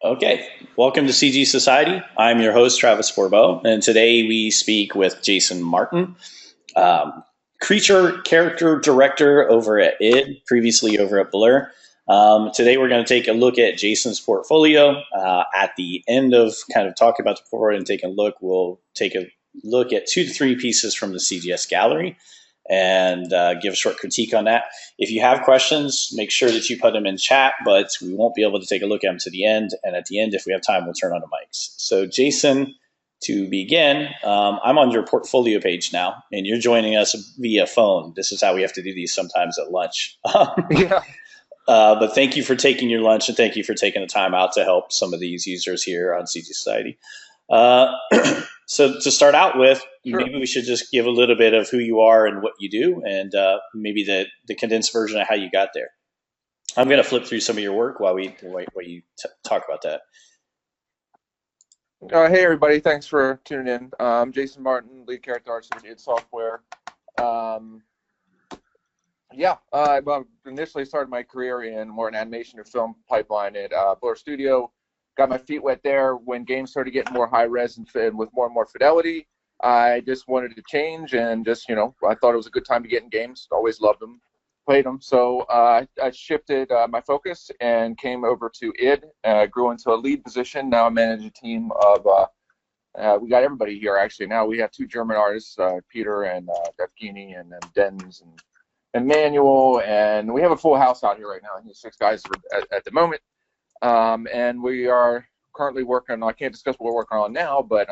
Okay, welcome to CG Society. I'm your host, Travis Forbeau, and today we speak with Jason Martin, um, creature character director over at id, previously over at Blur. Today we're going to take a look at Jason's portfolio. At the end of kind of talking about the portfolio and taking a look, we'll take a look at 2 to 3 pieces from the CGS gallery and give a short critique on that. If you have questions, make sure that you put them in chat, but we won't be able to take a look at them to the end. And at the end, if we have time, we'll turn on the mics. So, Jason, to begin, I'm on your portfolio page now, and you're joining us via phone. This is how we have to do these sometimes at lunch. Yeah, But thank you for taking your lunch, and thank you for taking the time out to help some of these users here on CG Society. Uh, so to start out with, sure. maybe we should just give a little bit of who you are and what you do, and maybe the condensed version of how you got there. I'm going to flip through some of your work while you talk about that. Hey, everybody. Thanks for tuning in. Jason Martin, lead character artist at id Software. Um, well, initially started my career in more an animation or film pipeline at Blur Studio. Got my feet wet there when games started getting more high res and with more and more fidelity. I just wanted to change and I thought it was a good time to get in games. Always loved them, played them. So I shifted my focus and came over to id. Grew into a lead position. Now I manage a team of, we got everybody here actually. Now we have 2 German artists, Peter and Evgeny, and then Dens and Manuel, and we have a full house out here right now. I think 6 guys at the moment. And we are currently working on, I can't discuss what we're working on now, but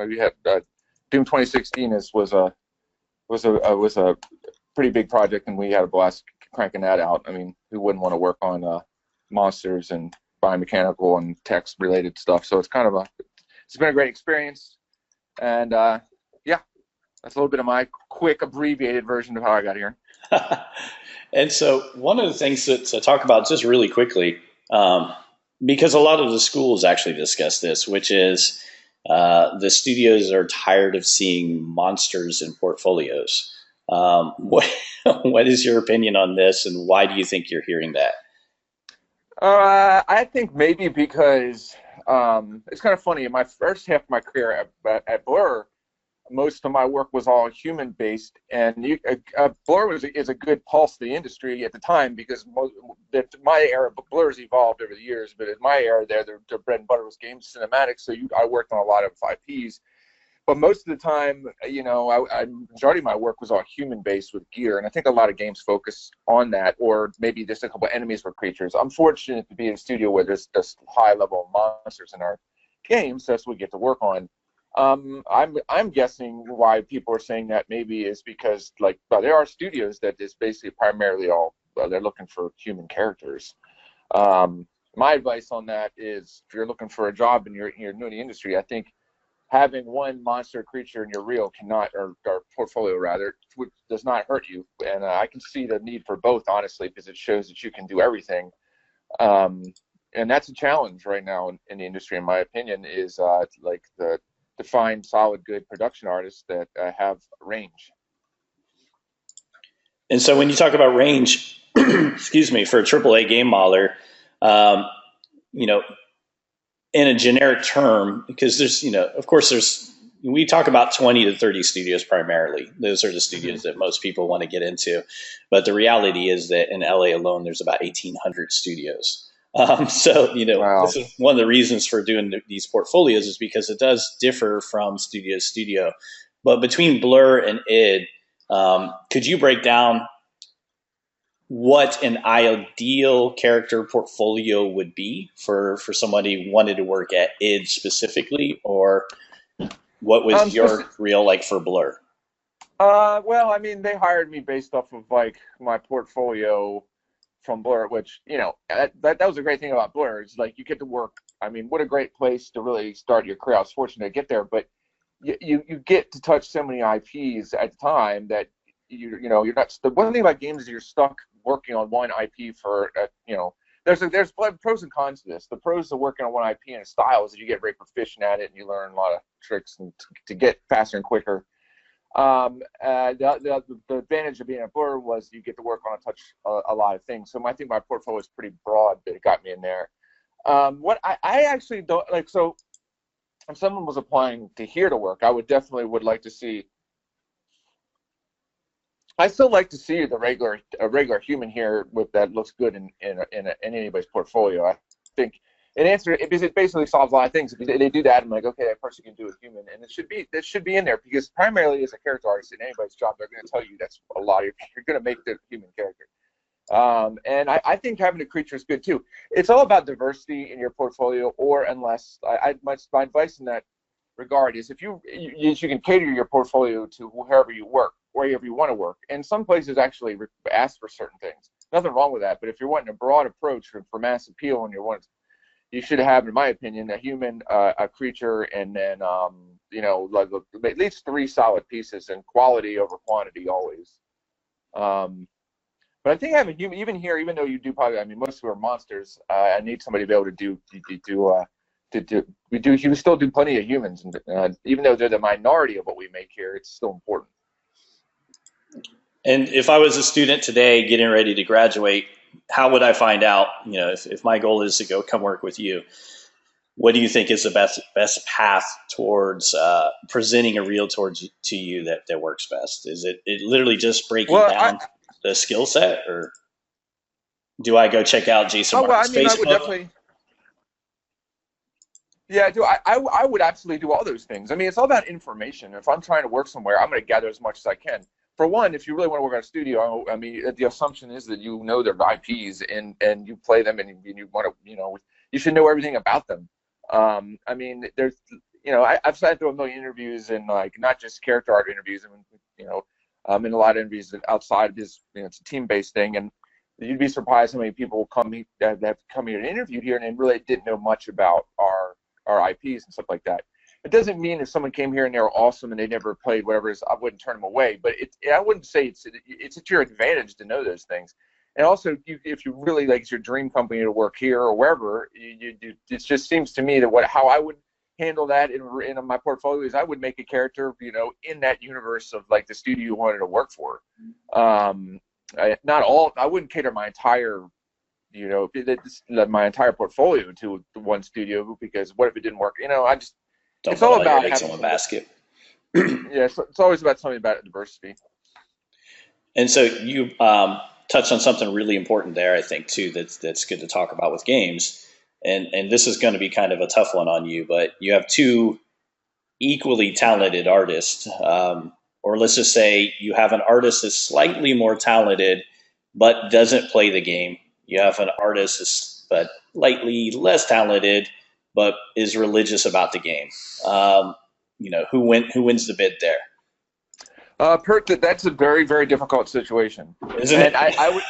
we have Doom 2016 was a pretty big project, and we had a blast cranking that out. I mean, who wouldn't want to work on monsters and biomechanical and text related stuff? So it's been a great experience, and yeah, that's a little bit of my quick abbreviated version of how I got here. And so, one of the things to talk about just really quickly, um, because a lot of the schools actually discuss this, which is the studios are tired of seeing monsters in portfolios. What is your opinion on this, and why do you think you're hearing that? I think maybe because it's kind of funny. In my first half of my career at Blur, most of my work was all human based, and Blur is a good pulse of the industry at the time because my era, Blur's evolved over the years, but in my era, their bread and butter was game cinematics. So I worked on a lot of IPs, but most of the time, majority of my work was all human based with gear, and I think a lot of games focus on that, or maybe just a couple of enemies for creatures. I'm fortunate to be in a studio where there's just high level monsters in our games. So that's what we get to work on. I'm guessing why people are saying that maybe is because there are studios that is basically primarily all they're looking for human characters. My advice on that is if you're looking for a job and you're new in the industry, I think having one monster creature in your reel cannot, or portfolio rather, does not hurt you. And I can see the need for both, honestly, because it shows that you can do everything. Um, and that's a challenge right now in the industry, in my opinion, is to find solid, good production artists that have range. And so, when you talk about range, excuse me, for a AAA game modeler, um, you know, in a generic term, because of course, we talk about 20 to 30 studios primarily. Those are the Mhm. studios that most people want to get into. But the reality is that in LA alone, there's about 1,800 studios. So, Wow. this is one of the reasons for doing these portfolios is because it does differ from studio to studio. But between Blur and id, could you break down what an ideal character portfolio would be for somebody who wanted to work at id specifically, or what was your Specific. reel like for Blur? Well, I mean, they hired me based off of my portfolio from Blur, which that was a great thing about Blur. Is like you get to work. I mean, what a great place to really start your career. I was fortunate to get there, but you get to touch so many IPs at the time that you're not. The one thing about games is you're stuck working on one IP for there's pros and cons to this. The pros of working on one IP and a style is that you get very proficient at it and you learn a lot of tricks and to get faster and quicker. The advantage of being a Blur was you get to work on a lot of things. So I think my portfolio is pretty broad, but it got me in there. What I actually don't like. So if someone was applying to here to work, I would definitely would like to see. I still like to see a regular human here with that looks good in anybody's portfolio. I think because it basically solves a lot of things. If they do that, I'm like, okay, that person can do a human, and it should be in there because primarily as a character artist in anybody's job, they're going to tell you that's a lot. You're going to make the human character. And I think having a creature is good too. It's all about diversity in your portfolio, or unless my advice in that regard is if you can cater your portfolio to wherever you work, wherever you want to work. And some places actually ask for certain things. Nothing wrong with that. But if you're wanting a broad approach for mass appeal, and you should have, in my opinion, a human, a creature, and then like at least 3 solid pieces, and quality over quantity always. But I think having human, even here, even though you do probably, I mean, most of them are monsters. I need somebody to be able to we still do plenty of humans, and even though they're the minority of what we make here, it's still important. And if I was a student today getting ready to graduate, how would I find out? If my goal is to go come work with you, what do you think is the best path towards presenting a reel to you that works best? Is it literally just breaking down the skill set, or do I go check out Jason Martin's Facebook? I would definitely. Yeah, I would absolutely do all those things. I mean, it's all about information. If I'm trying to work somewhere, I'm going to gather as much as I can. For one, if you really want to work at a studio, I mean, the assumption is that you know their IPs and you play them, and you want to, you should know everything about them. I mean, there's, I've sat through a million interviews, and like not just character art interviews, and in a lot of interviews outside of this, it's a team-based thing, and you'd be surprised how many people that have come here and interviewed here and really didn't know much about our IPs and stuff like that. It doesn't mean if someone came here and they were awesome and they never played whatever it is, I wouldn't turn them away. But I wouldn't say it's at your advantage to know those things. And also, if you really like, it's your dream company to work here or wherever, it just seems to me that how I would handle that in my portfolio is I would make a character, in that universe of like the studio you wanted to work for. I wouldn't cater my entire my entire portfolio to one studio, because what if it didn't work? It's all about having a basket. Yeah, it's always about something about diversity. And so you touched on something really important there, I think, too, that's good to talk about with games. And this is going to be kind of a tough one on you, but you have 2 equally talented artists, or let's just say you have an artist that's slightly more talented but doesn't play the game. You have an artist that's but slightly less talented but is religious about the game. Who wins the bid there? That's a very, very difficult situation, isn't it? I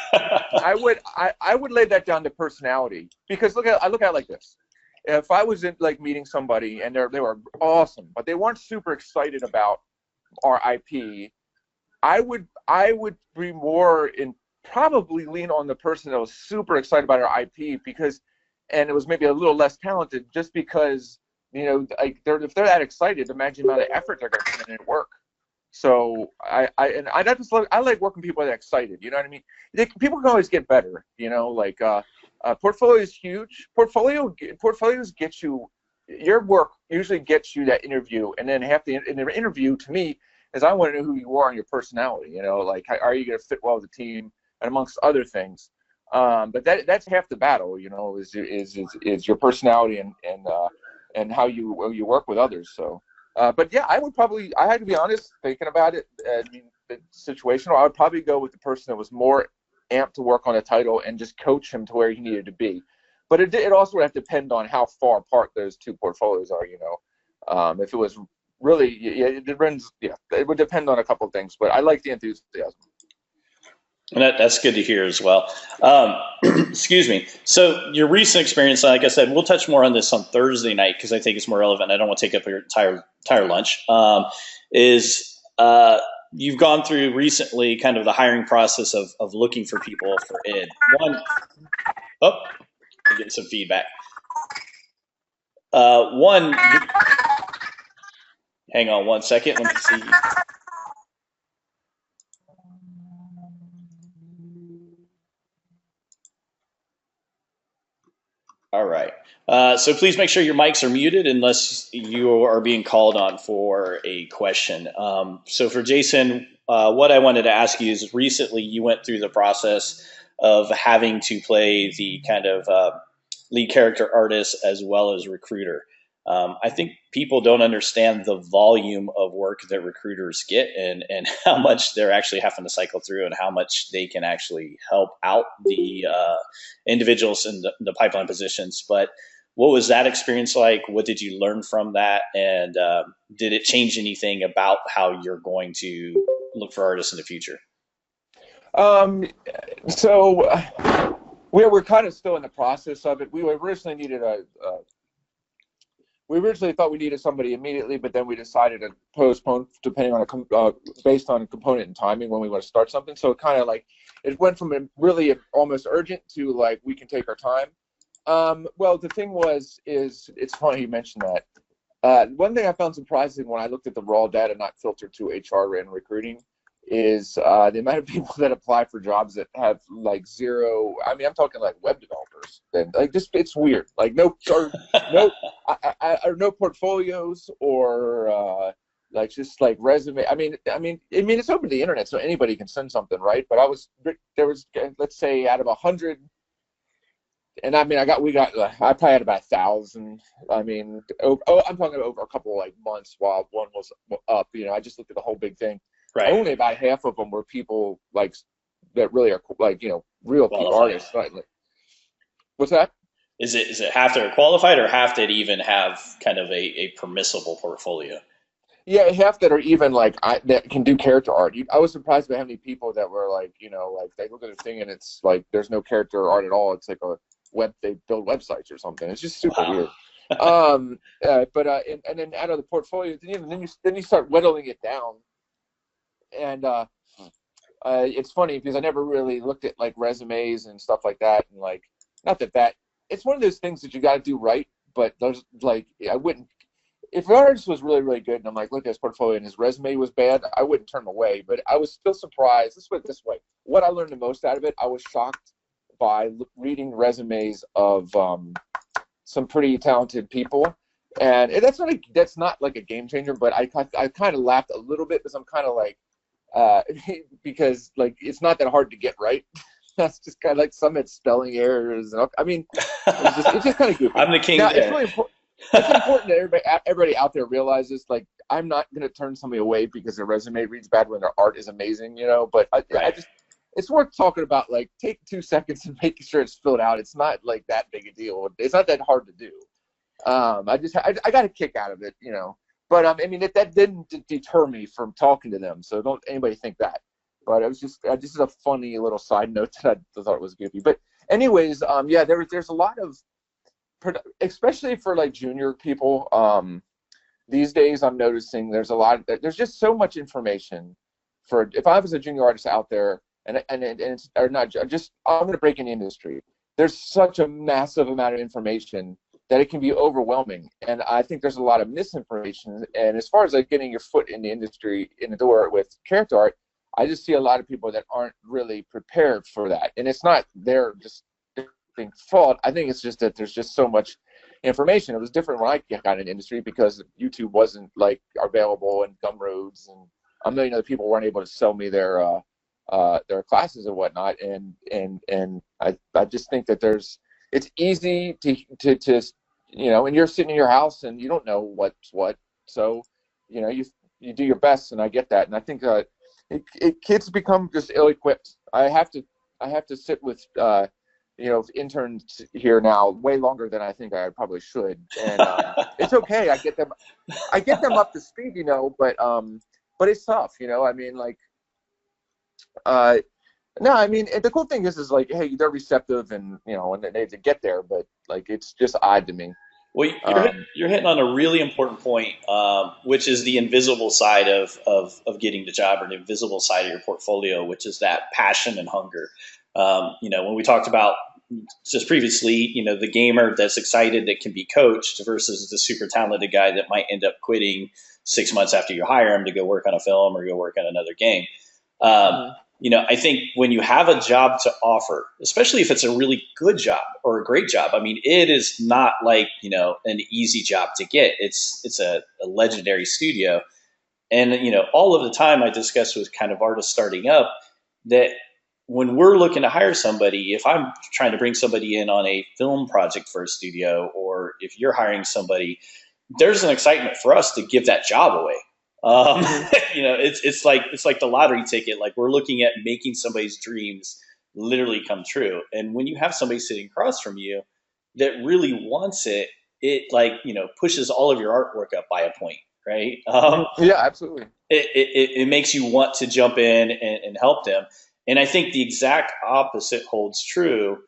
would lay that down to personality, because I look at it like this. If I was in like meeting somebody and they were awesome, but they weren't super excited about our IP, I would be more probably lean on the person that was super excited about our IP, and it was maybe a little less talented, just because like if they're that excited, imagine the amount of effort they're going to put in at work. So I like working with people that are excited. You know what I mean? People can always get better. Portfolio is huge. Portfolios get you, your work usually gets you that interview, and then the interview to me is I want to know who you are and your personality. Like are you going to fit well with the team, and amongst other things. But that's half the battle. Is your personality and how you work with others. So. But yeah, I had to be honest, thinking about it, the situation, I would probably go with the person that was more amped to work on a title and just coach him to where he needed to be. But it also would have to depend on how far apart those 2 portfolios are, if it was really, it would depend on a couple of things, but I like the enthusiasm. And that's good to hear as well. Excuse me. So your recent experience, like I said, we'll touch more on this on Thursday night because I think it's more relevant. I don't want to take up your entire lunch. You've gone through recently kind of the hiring process of looking for people for id. I'm getting some feedback. Hang on one second. Let me see. All right. So please make sure your mics are muted unless you are being called on for a question. So for Jason, what I wanted to ask you is recently you went through the process of having to play the kind of lead character artist as well as recruiter. I think people don't understand the volume of work that recruiters get and how much they're actually having to cycle through and how much they can actually help out the individuals in the pipeline positions. But what was that experience like? What did you learn from that? And did it change anything about how you're going to look for artists in the future? Um, so we're kind of still in the process of it. We originally thought we needed somebody immediately, but then we decided to postpone depending on based on component and timing when we want to start something. So it kind of like it went from a really almost urgent to like we can take our time. Well, the thing is it's funny you mentioned that. One thing I found surprising when I looked at the raw data not filtered to HR and recruiting is the amount of people that apply for jobs that have like zero. I mean, I'm talking like web developers. And like just it's weird. Like no portfolios or like just like resume. I mean, it's open to the internet, so anybody can send something, right? But there was let's say out of 100. And I mean, I probably had about 1,000. I mean, I'm talking over a couple of like months while one was up. I just looked at the whole big thing. Right. Only about half of them were people like that really are like real people artists. Like, what's that? Is it half that are qualified or half that even have kind of a permissible portfolio? Yeah, half that are even like that can do character art. I was surprised by how many people that were like like they look at the thing and it's like there's no character art at all. It's like they build websites or something. It's just super weird. And then out of the portfolio, then you start whittling it down, and it's funny because I never really looked at like resumes and stuff like that, and like not that it's one of those things that you got to do right, but there's like I wouldn't. If the artist was really, really good, and I'm like, look at his portfolio, and his resume was bad, I wouldn't turn him away. But I was still surprised. Let's put it this way: what I learned the most out of it, I was shocked by reading resumes of some pretty talented people, and that's not like a game changer. But I kind of laughed a little bit because I'm kind of like because like it's not that hard to get right. That's just kind of like some had spelling errors. I mean, it's just kind of goofy. I'm the king. Now, it's really important. It's important that everybody out there realizes, like, I'm not going to turn somebody away because their resume reads bad when their art is amazing, But I just, it's worth talking about. Like, take 2 seconds and making sure it's filled out. It's not like that big a deal. It's not that hard to do. I got a kick out of it, But I mean, that didn't deter me from talking to them. So don't anybody think that. But it was just this is a funny little side note that I thought was goofy. But anyways, yeah, there's a lot of, especially for like junior people, these days I'm noticing there's just so much information for if I was a junior artist out there and it's or not just I'm going to break in the industry. There's such a massive amount of information that it can be overwhelming, and I think there's a lot of misinformation. And as far as like getting your foot in the industry in the door with character art, I just see a lot of people that aren't really prepared for that, and it's not their just fault. I think it's just that there's just so much information. It was different when I got in the industry because YouTube wasn't like available and Gumroads and a million other people weren't able to sell me their classes and whatnot. And I just think that it's easy to and you're sitting in your house and you don't know what's what. So, you do your best, and I get that. And I think kids become just ill-equipped. I have to sit with interns here now way longer than I think I probably should, and it's okay. I get them up to speed, but it's tough, I mean, like, no, I mean, the cool thing is like, hey, they're receptive, and and they get there, but like, it's just odd to me. Well, you're hitting on a really important point, which is the invisible side of getting the job, or the invisible side of your portfolio, which is that passion and hunger. When we talked about just previously, the gamer that's excited that can be coached versus the super talented guy that might end up quitting 6 months after you hire him to go work on a film or go work on another game. I think when you have a job to offer, especially if it's a really good job or a great job, I mean, it is not like, an easy job to get. It's a legendary studio. And, all of the time I discuss with kind of artists starting up that when we're looking to hire somebody, if I'm trying to bring somebody in on a film project for a studio, or if you're hiring somebody, there's an excitement for us to give that job away. Um, Hmm. it's like the lottery ticket. Like we're looking at making somebody's dreams literally come true. And when you have somebody sitting across from you that really wants it, it like pushes all of your artwork up by a point, right? Hmm. Yeah, absolutely. It makes you want to jump in and help them. And I think the exact opposite holds true,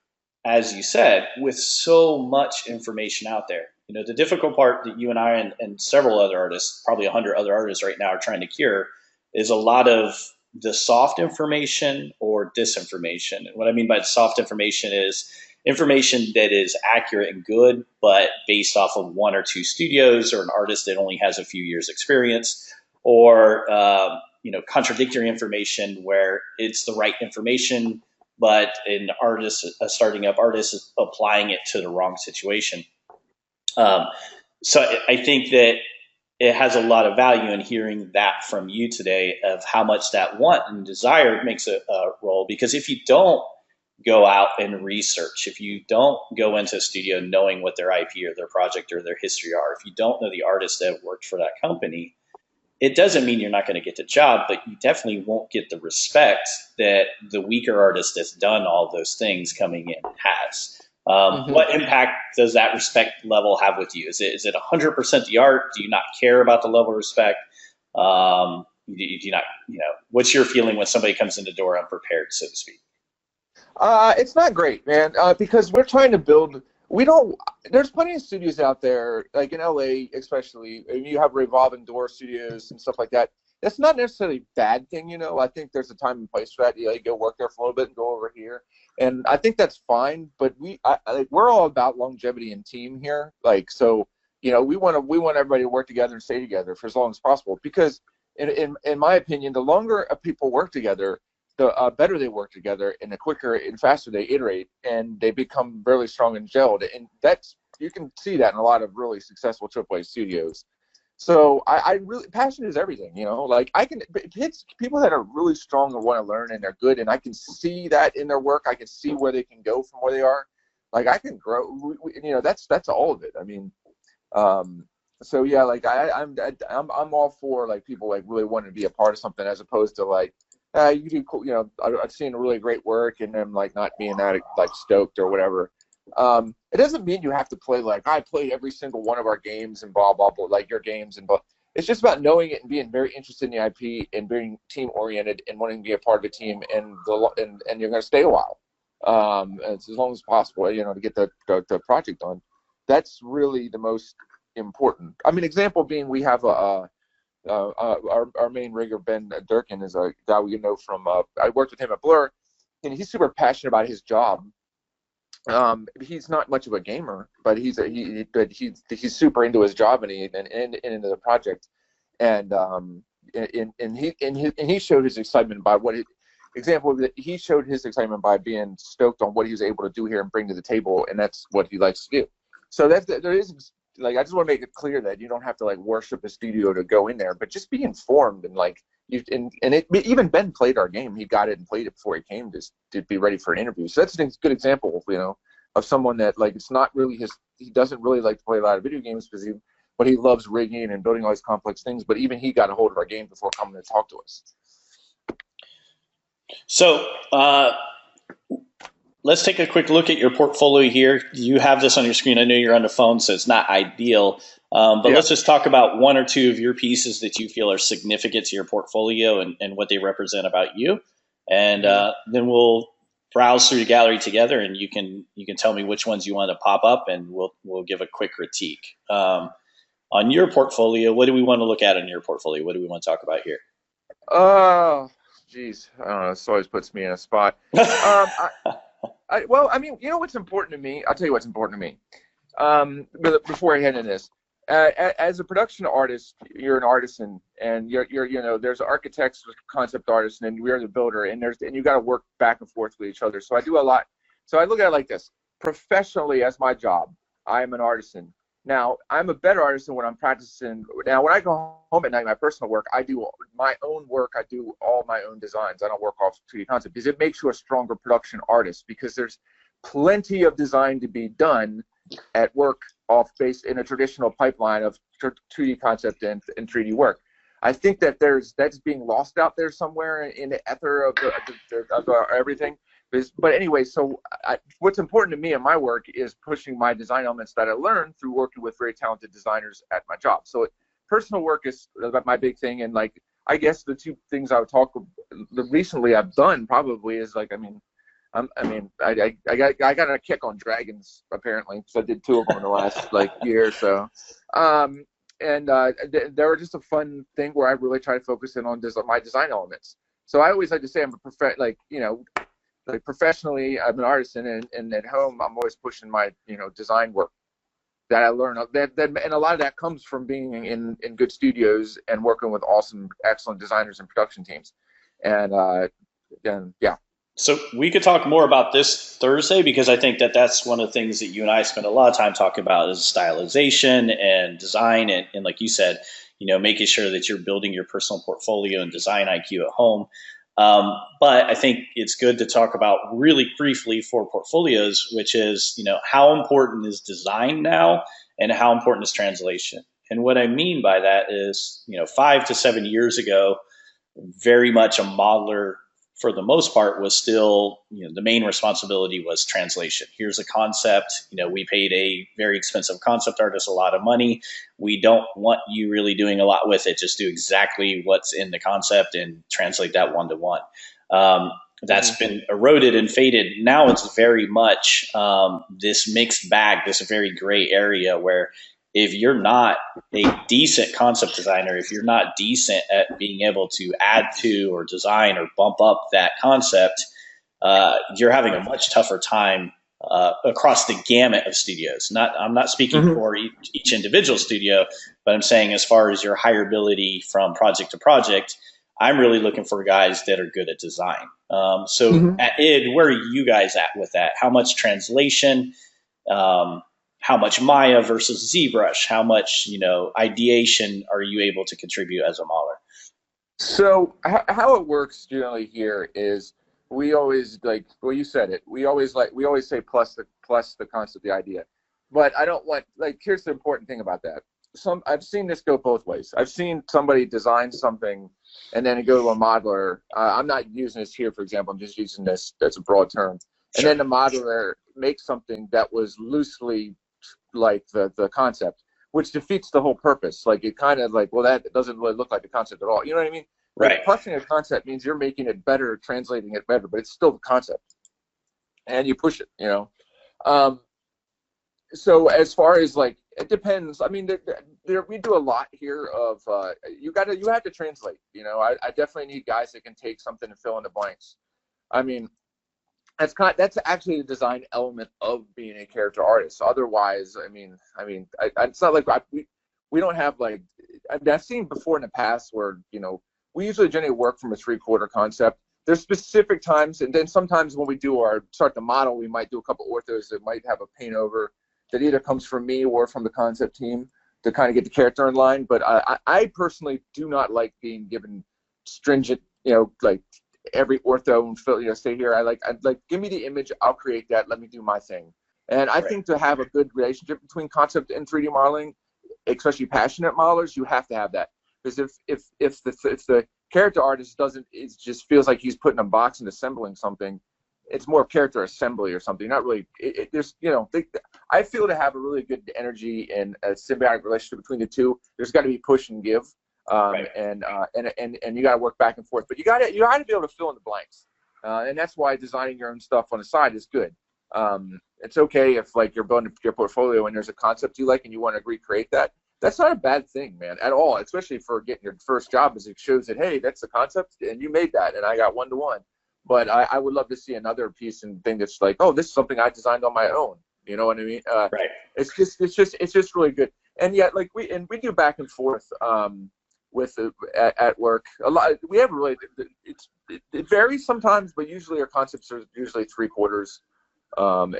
as you said, with so much information out there. The difficult part that you and I and several other artists, probably 100 other artists right now, are trying to cure is a lot of the soft information or disinformation. And what I mean by soft information is information that is accurate and good, but based off of one or two studios or an artist that only has a few years experience, or contradictory information where it's the right information, but a starting up artist, is applying it to the wrong situation. Um, so I think that it has a lot of value in hearing that from you today of how much that want and desire makes a role. Because if you don't go out and research, if you don't go into a studio knowing what their IP or their project or their history are, if you don't know the artists that have worked for that company, it doesn't mean you're not going to get the job, but you definitely won't get the respect that the weaker artist that's done all those things coming in has. Hmm. What impact does that respect level have with you? Is it 100% the art? Do you not care about the level of respect? Do you not, what's your feeling when somebody comes in the door unprepared, so to speak? It's not great, man, because we're trying to build. We don't. There's plenty of studios out there, like in LA, especially. And you have revolving door studios and stuff like that. That's not necessarily a bad thing, you know. I think there's a time and place for that. You go work there for a little bit and go over here, and I think that's fine. But we're all about longevity and team here. Like, so, we want everybody to work together and stay together for as long as possible. Because, in my opinion, the longer people work together, the better they work together, and the quicker and faster they iterate, and they become really strong and gelled. And that's, you can see that in a lot of really successful AAA studios. So I really, passion is everything, Like, it's people that are really strong and want to learn and they're good, and I can see that in their work. I can see where they can go from where they are. Like, I can grow. That's all of it. I mean, so yeah, like I'm all for like people like really wanting to be a part of something, as opposed to like, you do cool, I've seen really great work and them like not being that like stoked or whatever. It doesn't mean you have to play like I played every single one of our games and blah blah blah, like your games and blah. It's just about knowing it and being very interested in the IP and being team oriented and wanting to be a part of the team, and you're going to stay a while, as long as possible, to get the project done. That's really the most important. I mean, example being, we have our main rigger, Ben Durkin, is a guy we know from. I worked with him at Blur, and he's super passionate about his job. He's not much of a gamer, but he's super into his job, and into the project, and he showed his excitement by he showed his excitement by being stoked on what he was able to do here and bring to the table, and that's what he likes to do. So there is, like, I just want to make it clear that you don't have to like worship a studio to go in there, but just be informed, and like even Ben played our game. He got it and played it before he came to be ready for an interview. So that's a good example, of someone that, like, it's not really he doesn't really like to play a lot of video games, but he loves rigging and building all these complex things. But even he got a hold of our game before coming to talk to us. So let's take a quick look at your portfolio here. You have this on your screen. I know you're on the phone, so it's not ideal. But Yeah. let's just talk about one or two of your pieces that you feel are significant to your portfolio and what they represent about you. And then we'll browse through the gallery together, and you can tell me which ones you want to pop up, and we'll give a quick critique. On your portfolio, what do we want to look at in your portfolio? What do we want to talk about here? Oh, geez. I don't know. This always puts me in a spot. Well, I mean, what's important to me? I'll tell you what's important to me. But before I head into this, As a production artist, you're an artisan, and there's architects, concept artists, and then we're the builder, and you got to work back and forth with each other. So I do a lot. So I look at it like this: professionally, as my job, I am an artisan. Now, I'm a better artisan when I'm practicing. Now, when I go home at night, my personal work, I do my own work. I do all my own designs. I don't work off 2D concept because it makes you a stronger production artist, because there's plenty of design to be done at work off base in a traditional pipeline of 2D concept and 3D work. I think that that's being lost out there somewhere in the ether of everything. But anyway, so what's important to me in my work is pushing my design elements that I learned through working with very talented designers at my job. So personal work is my big thing, and like I guess the two things I would talk recently I've done probably is like I got a kick on dragons apparently, so I did 2 of them in the last like year or so. They were just a fun thing where I really try to focus in on my design elements. So I always like to say I'm like professionally, I'm an artisan, and at home, I'm always pushing my, design work that I learn. And a lot of that comes from being in good studios and working with awesome, excellent designers and production teams. And yeah. So we could talk more about this Thursday, because I think that that's one of the things that you and I spend a lot of time talking about is stylization and design. And like you said, making sure that you're building your personal portfolio and design IQ at home. But I think it's good to talk about really briefly for portfolios, which is, how important is design now and how important is translation? And what I mean by that is, 5 to 7 years ago, very much a modeler for the most part was still, the main responsibility was translation. Here's a concept, we paid a very expensive concept artist a lot of money. We don't want you really doing a lot with it. Just do exactly what's in the concept and translate that one to one. That's been eroded and faded. Now it's very much this mixed bag, this very gray area where if you're not a decent concept designer, if you're not decent at being able to add to or design or bump up that concept, you're having a much tougher time across the gamut of studios. I'm not speaking for each individual studio, but I'm saying as far as your hireability from project to project, I'm really looking for guys that are good at design. So at id, where are you guys at with that? How much translation? How much Maya versus ZBrush? How much, ideation are you able to contribute as a modeler? So how it works generally here is we always you said it. We always say plus the concept, the idea. But I don't want, here's the important thing about that. I've seen this go both ways. I've seen somebody design something and then go to a modeler. I'm not using this here, for example. I'm just using this. That's a broad term. And then the modeler makes something that was loosely like the concept, which defeats the whole purpose. Like it kind of that doesn't really look like the concept at all. You know what I mean? Right. Plussing a concept means you're making it better, translating it better, but it's still the concept, and you push it. So as far as it depends. I mean, we do a lot here of you have to translate. I definitely need guys that can take something and fill in the blanks. I mean, that's actually the design element of being a character artist. Otherwise, it's not like we don't have I've seen before in the past where we usually generally work from a 3/4 concept. There's specific times, and then sometimes when we start the model, we might do a couple orthos that might have a paint over that either comes from me or from the concept team to kind of get the character in line. But I personally do not like being given stringent, every ortho and fill, stay here. I'd like, give me the image, I'll create that, let me do my thing. And I think to have a good relationship between concept and 3D modeling, especially passionate modelers, you have to have that. Because if the character artist it just feels like he's putting a box and assembling something, it's more character assembly or something. Not really. I feel to have a really good energy and a symbiotic relationship between the two, there's got to be push and give. And you got to work back and forth, but you got to be able to fill in the blanks, and that's why designing your own stuff on the side is good. It's okay if you're building your portfolio and there's a concept you like and you want to recreate that. That's not a bad thing, man, at all. Especially for getting your first job, as it shows that hey, that's the concept and you made that, and I got 1-to-1. But I would love to see another piece and thing that's oh, this is something I designed on my own. You know what I mean? Right. It's just really good. And yet, like we do back and forth with at work a lot. We have really it varies sometimes, but usually our concepts are usually 3/4,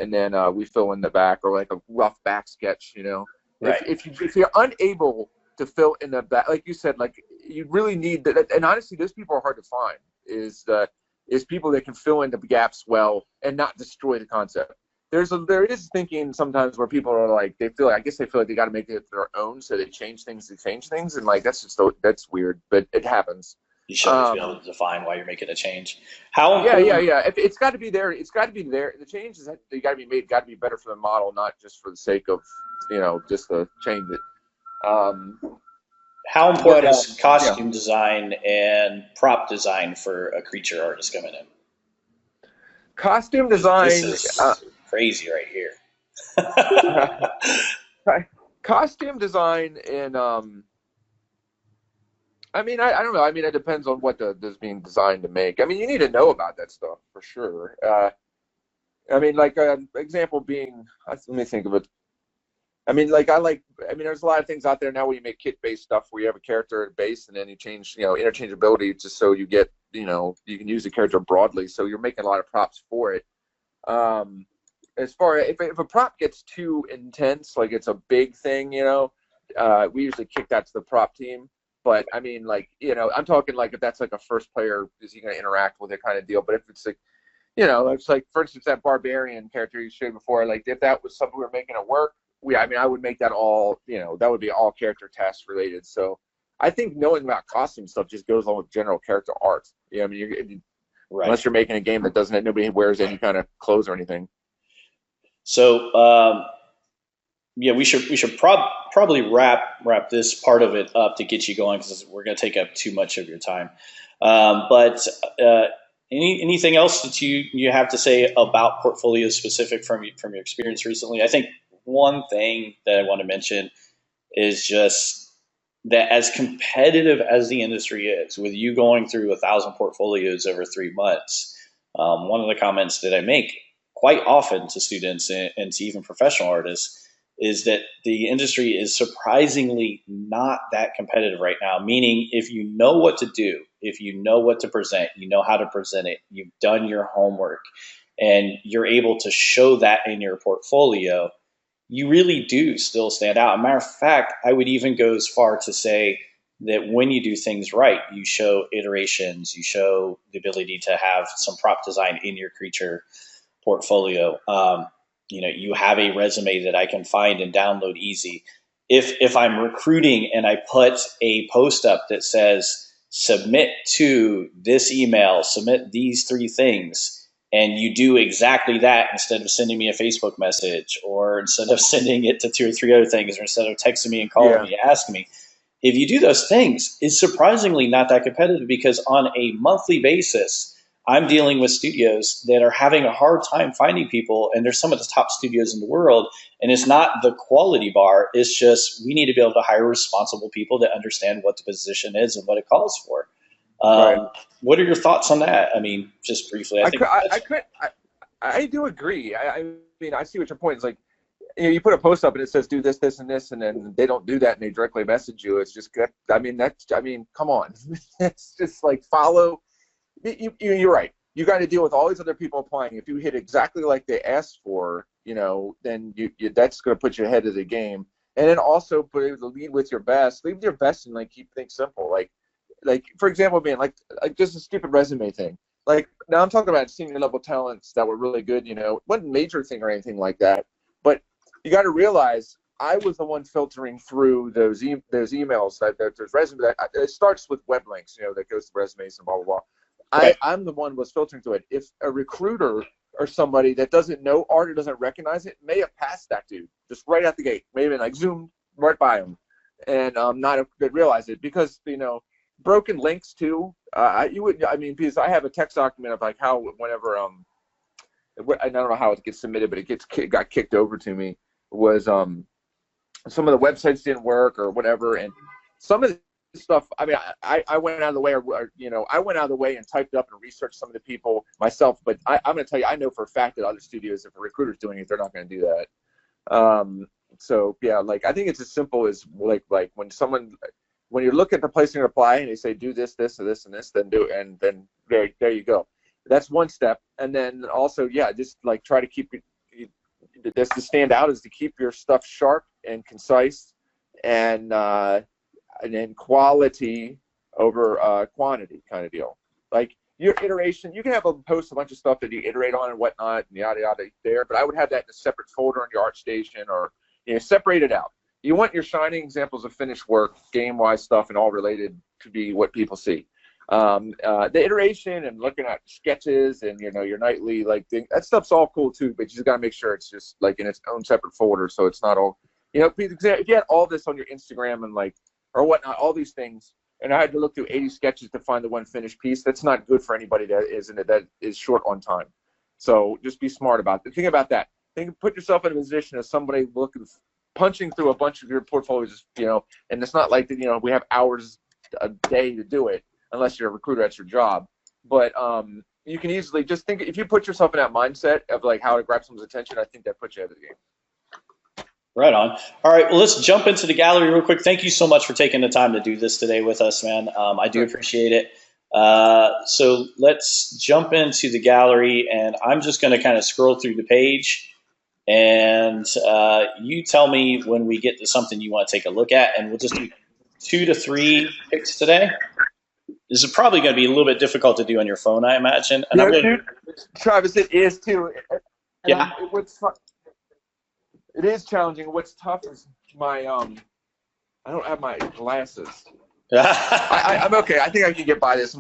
and then we fill in the back, or like a rough back sketch. Right. If you're unable to fill in the back, like you said, like you really need that. And honestly, those people are hard to find. Is people that can fill in the gaps well and not destroy the concept. There is thinking sometimes where people are like, I guess they feel like they got to make it their own, so they change things to change things, and like that's weird, but it happens. You should always be able to define why you're making a change. How important? Yeah. It's got to be there. It's got to be there. The changes that they got to be made got to be better for the model, not just for the sake of just to change it. How important is costume design and prop design for a creature artist coming in? Costume design. This is crazy right here. Costume design and I don't know. I mean, it depends on what is being designed to make. I mean, you need to know about that stuff for sure. I mean, like example being, let me think of it. I mean, there's a lot of things out there now where you make kit-based stuff where you have a character at base and then you change, interchangeability just so you get, you can use the character broadly. So you're making a lot of props for it. As far as if a prop gets too intense, like it's a big thing, we usually kick that to the prop team. But I mean, like, I'm talking like if that's like a first player, is he going to interact with it kind of deal? But if it's like, it's like, for instance, that barbarian character you showed before, like if that was something we were making it work, I would make that all, that would be all character task related. So I think knowing about costume stuff just goes along with general character art. I mean, right. Unless you're making a game that nobody wears any kind of clothes or anything. So, we should probably wrap this part of it up to get you going, because we're going to take up too much of your time. But anything else that you have to say about portfolios specific from your experience recently? I think one thing that I want to mention is just that as competitive as the industry is, with you going through 1,000 portfolios over 3 months, one of the comments that I make quite often to students and to even professional artists is that the industry is surprisingly not that competitive right now. Meaning, if you know what to do, if you know what to present, you know how to present it, you've done your homework, and you're able to show that in your portfolio, you really do still stand out. As a matter of fact, I would even go as far to say that when you do things right, you show iterations, you show the ability to have some prop design in your creature portfolio. You have a resume that I can find and download easy. If I'm recruiting and I put a post up that says, submit to this email, submit these 3 things, and you do exactly that instead of sending me a Facebook message, or instead of sending it to 2 or 3 other things, or instead of texting me and calling me, asking me, if you do those things, it's surprisingly not that competitive, because on a monthly basis, I'm dealing with studios that are having a hard time finding people, and they're some of the top studios in the world. And it's not the quality bar. It's just, we need to be able to hire responsible people that understand what the position is and what it calls for. Right. What are your thoughts on that? I mean, just briefly. I do agree. I mean, I see what your point is. Like, you put a post up and it says do this, this, and this, and then they don't do that and they directly message you. It's just, come on. It's just like, follow. You're right. You got to deal with all these other people applying. If you hit exactly like they asked for, then that's going to put you ahead of the game. And then also lead with your best. Lead with your best and like keep things simple. Like for example, being like just a stupid resume thing. Like, now I'm talking about senior level talents that were really good. It wasn't a major thing or anything like that. But you got to realize I was the one filtering through those emails. There's resume it starts with web links. That goes to resumes and blah blah blah. Right. I'm the one was filtering through it. If a recruiter or somebody that doesn't know art or doesn't recognize it may have passed that dude just right out the gate, maybe like zoomed right by him, and not have realized it, because broken links too. Because I have a text document of like how whenever I don't know how it gets submitted, but it got kicked over to me, was some of the websites didn't work or whatever, and some of the stuff. I mean, I went out of the way, I went out of the way and typed up and researched some of the people myself. But I'm going to tell you, I know for a fact that other studios, if a recruiter's doing it, they're not going to do that. So yeah, like I think it's as simple as like when you look at the place you're gonna apply and they say do this, this, or this, and this, then do it, and then there you go. That's one step, and then also yeah, just like try to keep it. That's to stand out is to keep your stuff sharp and concise, and then quality over quantity kind of deal. Like your iteration, you can have post a bunch of stuff that you iterate on and whatnot and yada yada there, but I would have that in a separate folder on your ArtStation, or separate it out. You want your shining examples of finished work, game-wise stuff, and all related to be what people see. The iteration and looking at sketches and your nightly like thing, that stuff's all cool too, but you just gotta make sure it's just like in its own separate folder, so it's not all if you had all this on your Instagram and like or whatnot, all these things, and I had to look through 80 sketches to find the one finished piece, that's not good for anybody that is short on time. So just be smart about it. Think about that. Put yourself in a position of somebody punching through a bunch of your portfolios, and it's not like that, we have hours a day to do it unless you're a recruiter, that's your job. But you can easily just think, if you put yourself in that mindset of like how to grab someone's attention, I think that puts you ahead of the game. Right on. All right, well, let's jump into the gallery real quick. Thank you so much for taking the time to do this today with us, man. I do appreciate it. So let's jump into the gallery, and I'm just going to kind of scroll through the page, and you tell me when we get to something you want to take a look at, and we'll just do 2 to 3 picks today. This is probably going to be a little bit difficult to do on your phone, I imagine. And dude, Travis, it is too. And yeah. It is challenging. What's tough is my I don't have my glasses. I'm okay. I think I can get by this.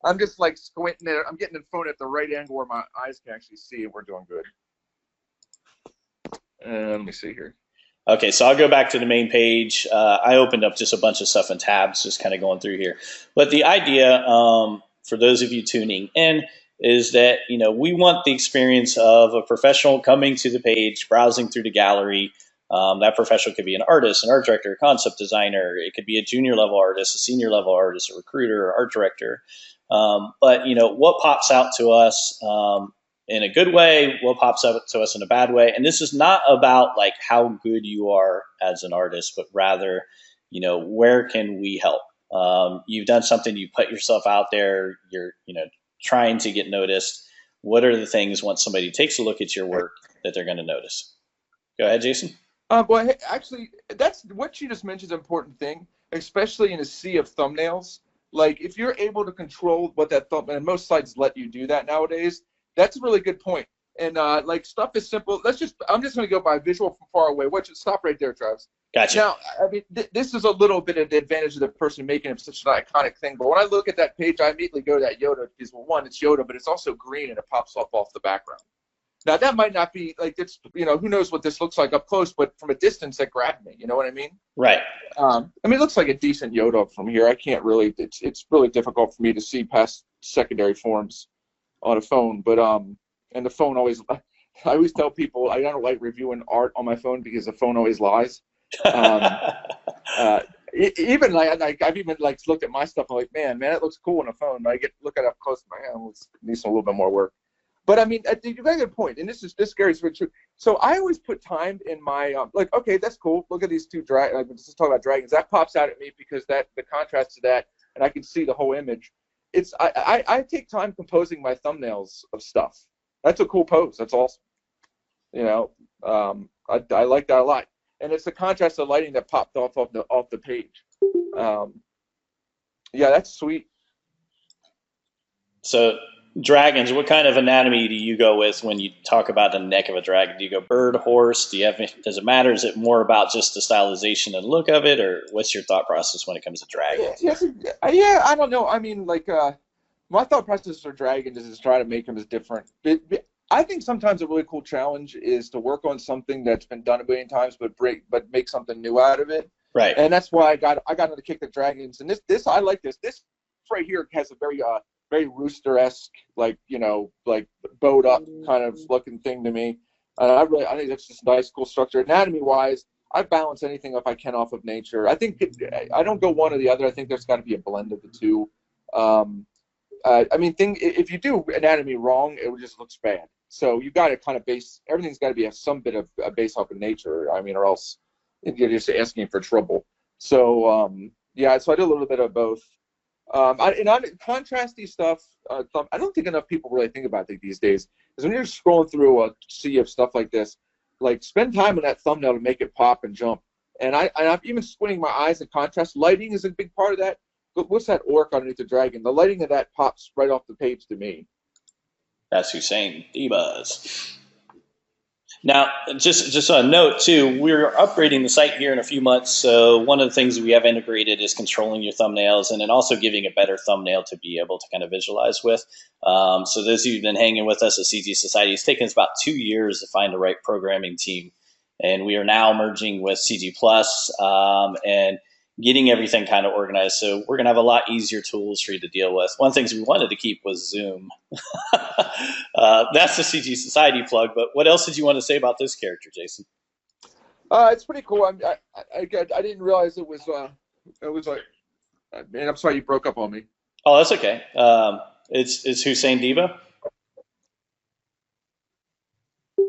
I'm just like squinting it. I'm getting the phone at the right angle where my eyes can actually see, and we're doing good. Let me see here. Okay, so I'll go back to the main page. I opened up just a bunch of stuff in tabs, just kind of going through here. But the idea, for those of you tuning in, is that we want the experience of a professional coming to the page, browsing through the gallery. That professional could be an artist, an art director, a concept designer. It could be a junior level artist, a senior level artist, a recruiter, or art director. But what pops out to us in a good way, what pops up to us in a bad way. And this is not about like how good you are as an artist, but rather, where can we help? You've done something, you put yourself out there, you're, trying to get noticed. What are the things once somebody takes a look at your work that they're going to notice? Go ahead, Jason. Well, actually, that's what you just mentioned is an important thing, especially in a sea of thumbnails. Like if you're able to control what that thumbnail, and most sites let you do that nowadays, that's a really good point. And like stuff is simple. I'm just going to go by visual from far away. Stop right there, Travis. Gotcha. Now, I mean, this is a little bit of the advantage of the person making it such an iconic thing. But when I look at that page, I immediately go to that Yoda because, well, one, it's Yoda, but it's also green and it pops up off the background. Now, that might not be like it's, who knows what this looks like up close, but from a distance, it grabbed me. You know what I mean? Right. I mean, it looks like a decent Yoda from here. I can't really. It's really difficult for me to see past secondary forms on a phone, but and the phone always. I always tell people I don't like reviewing art on my phone because the phone always lies. Even like I've even like looked at my stuff. I'm like, man, it looks cool on a phone. But I look at it up close to my hand. It needs a little bit more work. But I mean, you got a good point, and this Gary's very true. So I always put time in my like, okay, that's cool. Look at these two dragons. Like, let's just talk about dragons. That pops out at me because the contrast to that, and I can see the whole image. It's I take time composing my thumbnails of stuff. That's a cool pose. That's awesome. I like that a lot. And it's the contrast of lighting that popped off the page. Yeah, that's sweet. So dragons, what kind of anatomy do you go with when you talk about the neck of a dragon? Do you go bird, horse? Does it matter? Is it more about just the stylization and look of it, or what's your thought process when it comes to dragons? Yeah, I don't know. I mean, like my thought process for dragons is to try to make them as different. I think sometimes a really cool challenge is to work on something that's been done a billion times, but make something new out of it. Right. And that's why I got into Kick the Dragons. And this I like this. This right here has a very rooster-esque, like bowed up kind of looking thing to me. I think that's just nice, cool structure. Anatomy-wise, I balance anything if I can off of nature. I think I don't go one or the other. I think there's got to be a blend of the two. I mean, if you do anatomy wrong, it just looks bad. So you got to kind of base everything's got to be some bit of based off of nature. I mean, or else you're just asking for trouble. So yeah, so I did a little bit of both. And on contrasty stuff, I don't think enough people really think about it these days. Because when you're scrolling through a sea of stuff like this, like spend time on that thumbnail to make it pop and jump. And I'm even squinting my eyes in contrast. Lighting is a big part of that. But what's that orc underneath the dragon? The lighting of that pops right off the page to me. That's Hussein Divas. Now, just on a note too, we're upgrading the site here in a few months. So one of the things we have integrated is controlling your thumbnails, and then also giving a better thumbnail to be able to kind of visualize with. So those who've been hanging with us at CG Society, it's taken us about 2 years to find the right programming team, and we are now merging with CG Plus and getting everything kind of organized. So we're going to have a lot easier tools for you to deal with. One of the things we wanted to keep was Zoom. That's the CG Society plug, but what else did you want to say about this character, Jason? It's pretty cool. I didn't realize it was like, man, I'm sorry you broke up on me. Oh, that's okay. It's Hussein Diva.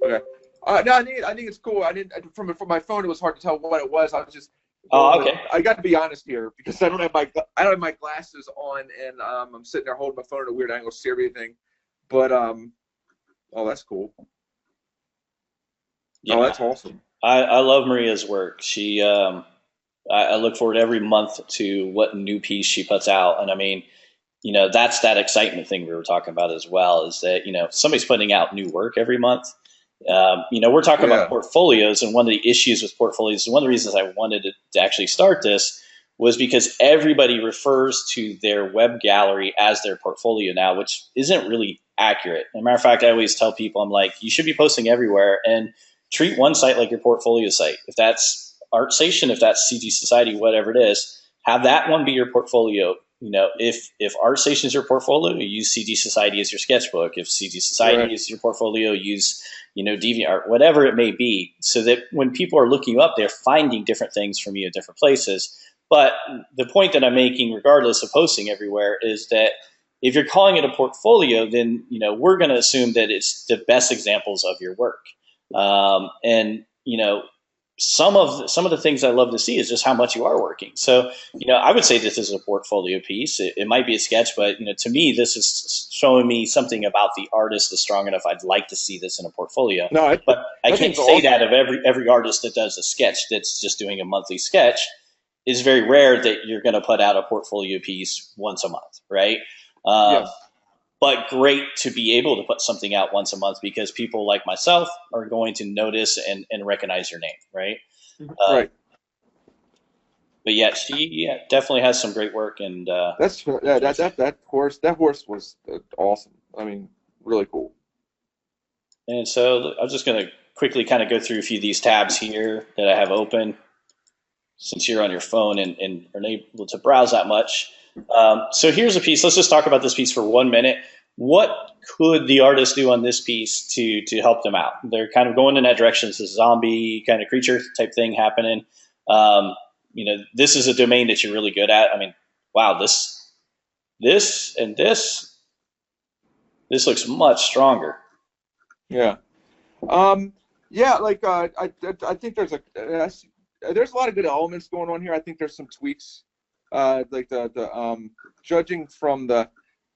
Okay. No, I think it's cool. I didn't from my phone. It was hard to tell what it was. I was just. Oh, okay. I got to be honest here because I don't have my glasses on, and I'm sitting there holding my phone at a weird angle to see everything. But oh, that's cool. Yeah. Oh, that's awesome. I love Maria's work. She I look forward every month to what new piece she puts out, and I mean, that's that excitement thing we were talking about as well. Is that somebody's putting out new work every month. We're talking about portfolios, and one of the issues with portfolios, and one of the reasons I wanted to actually start this was because everybody refers to their web gallery as their portfolio now, which isn't really accurate. As a matter of fact, I always tell people, I'm like, you should be posting everywhere and treat one site like your portfolio site. If that's ArtStation, if that's CG Society, whatever it is, have that one be your portfolio. If ArtStation is your portfolio, use CG Society as your sketchbook. If CG Society is your portfolio, use DeviantArt, whatever it may be, so that when people are looking you up, they're finding different things from you in different places. But the point that I'm making, regardless of posting everywhere, is that if you're calling it a portfolio, then we're going to assume that it's the best examples of your work. And some of the things I love to see is just how much you are working. So, I would say this is a portfolio piece. It might be a sketch, but, to me, this is showing me something about the artist is strong enough. I'd like to see this in a portfolio. No, but I can't say that of every artist that does a sketch that's just doing a monthly sketch. Is very rare that you're going to put out a portfolio piece once a month, right? Yes. But great to be able to put something out once a month because people like myself are going to notice and recognize your name, right? Right. But yeah, she definitely has some great work, and that horse was awesome. I mean, really cool. And so I'm just going to quickly kind of go through a few of these tabs here that I have open, since you're on your phone and are able to browse that much. So here's a piece. Let's just talk about this piece for 1 minute. What could the artist do on this piece to help them out? They're kind of going in that direction. It's a zombie kind of creature type thing happening. This is a domain that you're really good at. I mean, wow, this looks much stronger. Yeah. Yeah, like I think there's a lot of good elements going on here. I think there's some tweaks, like the judging from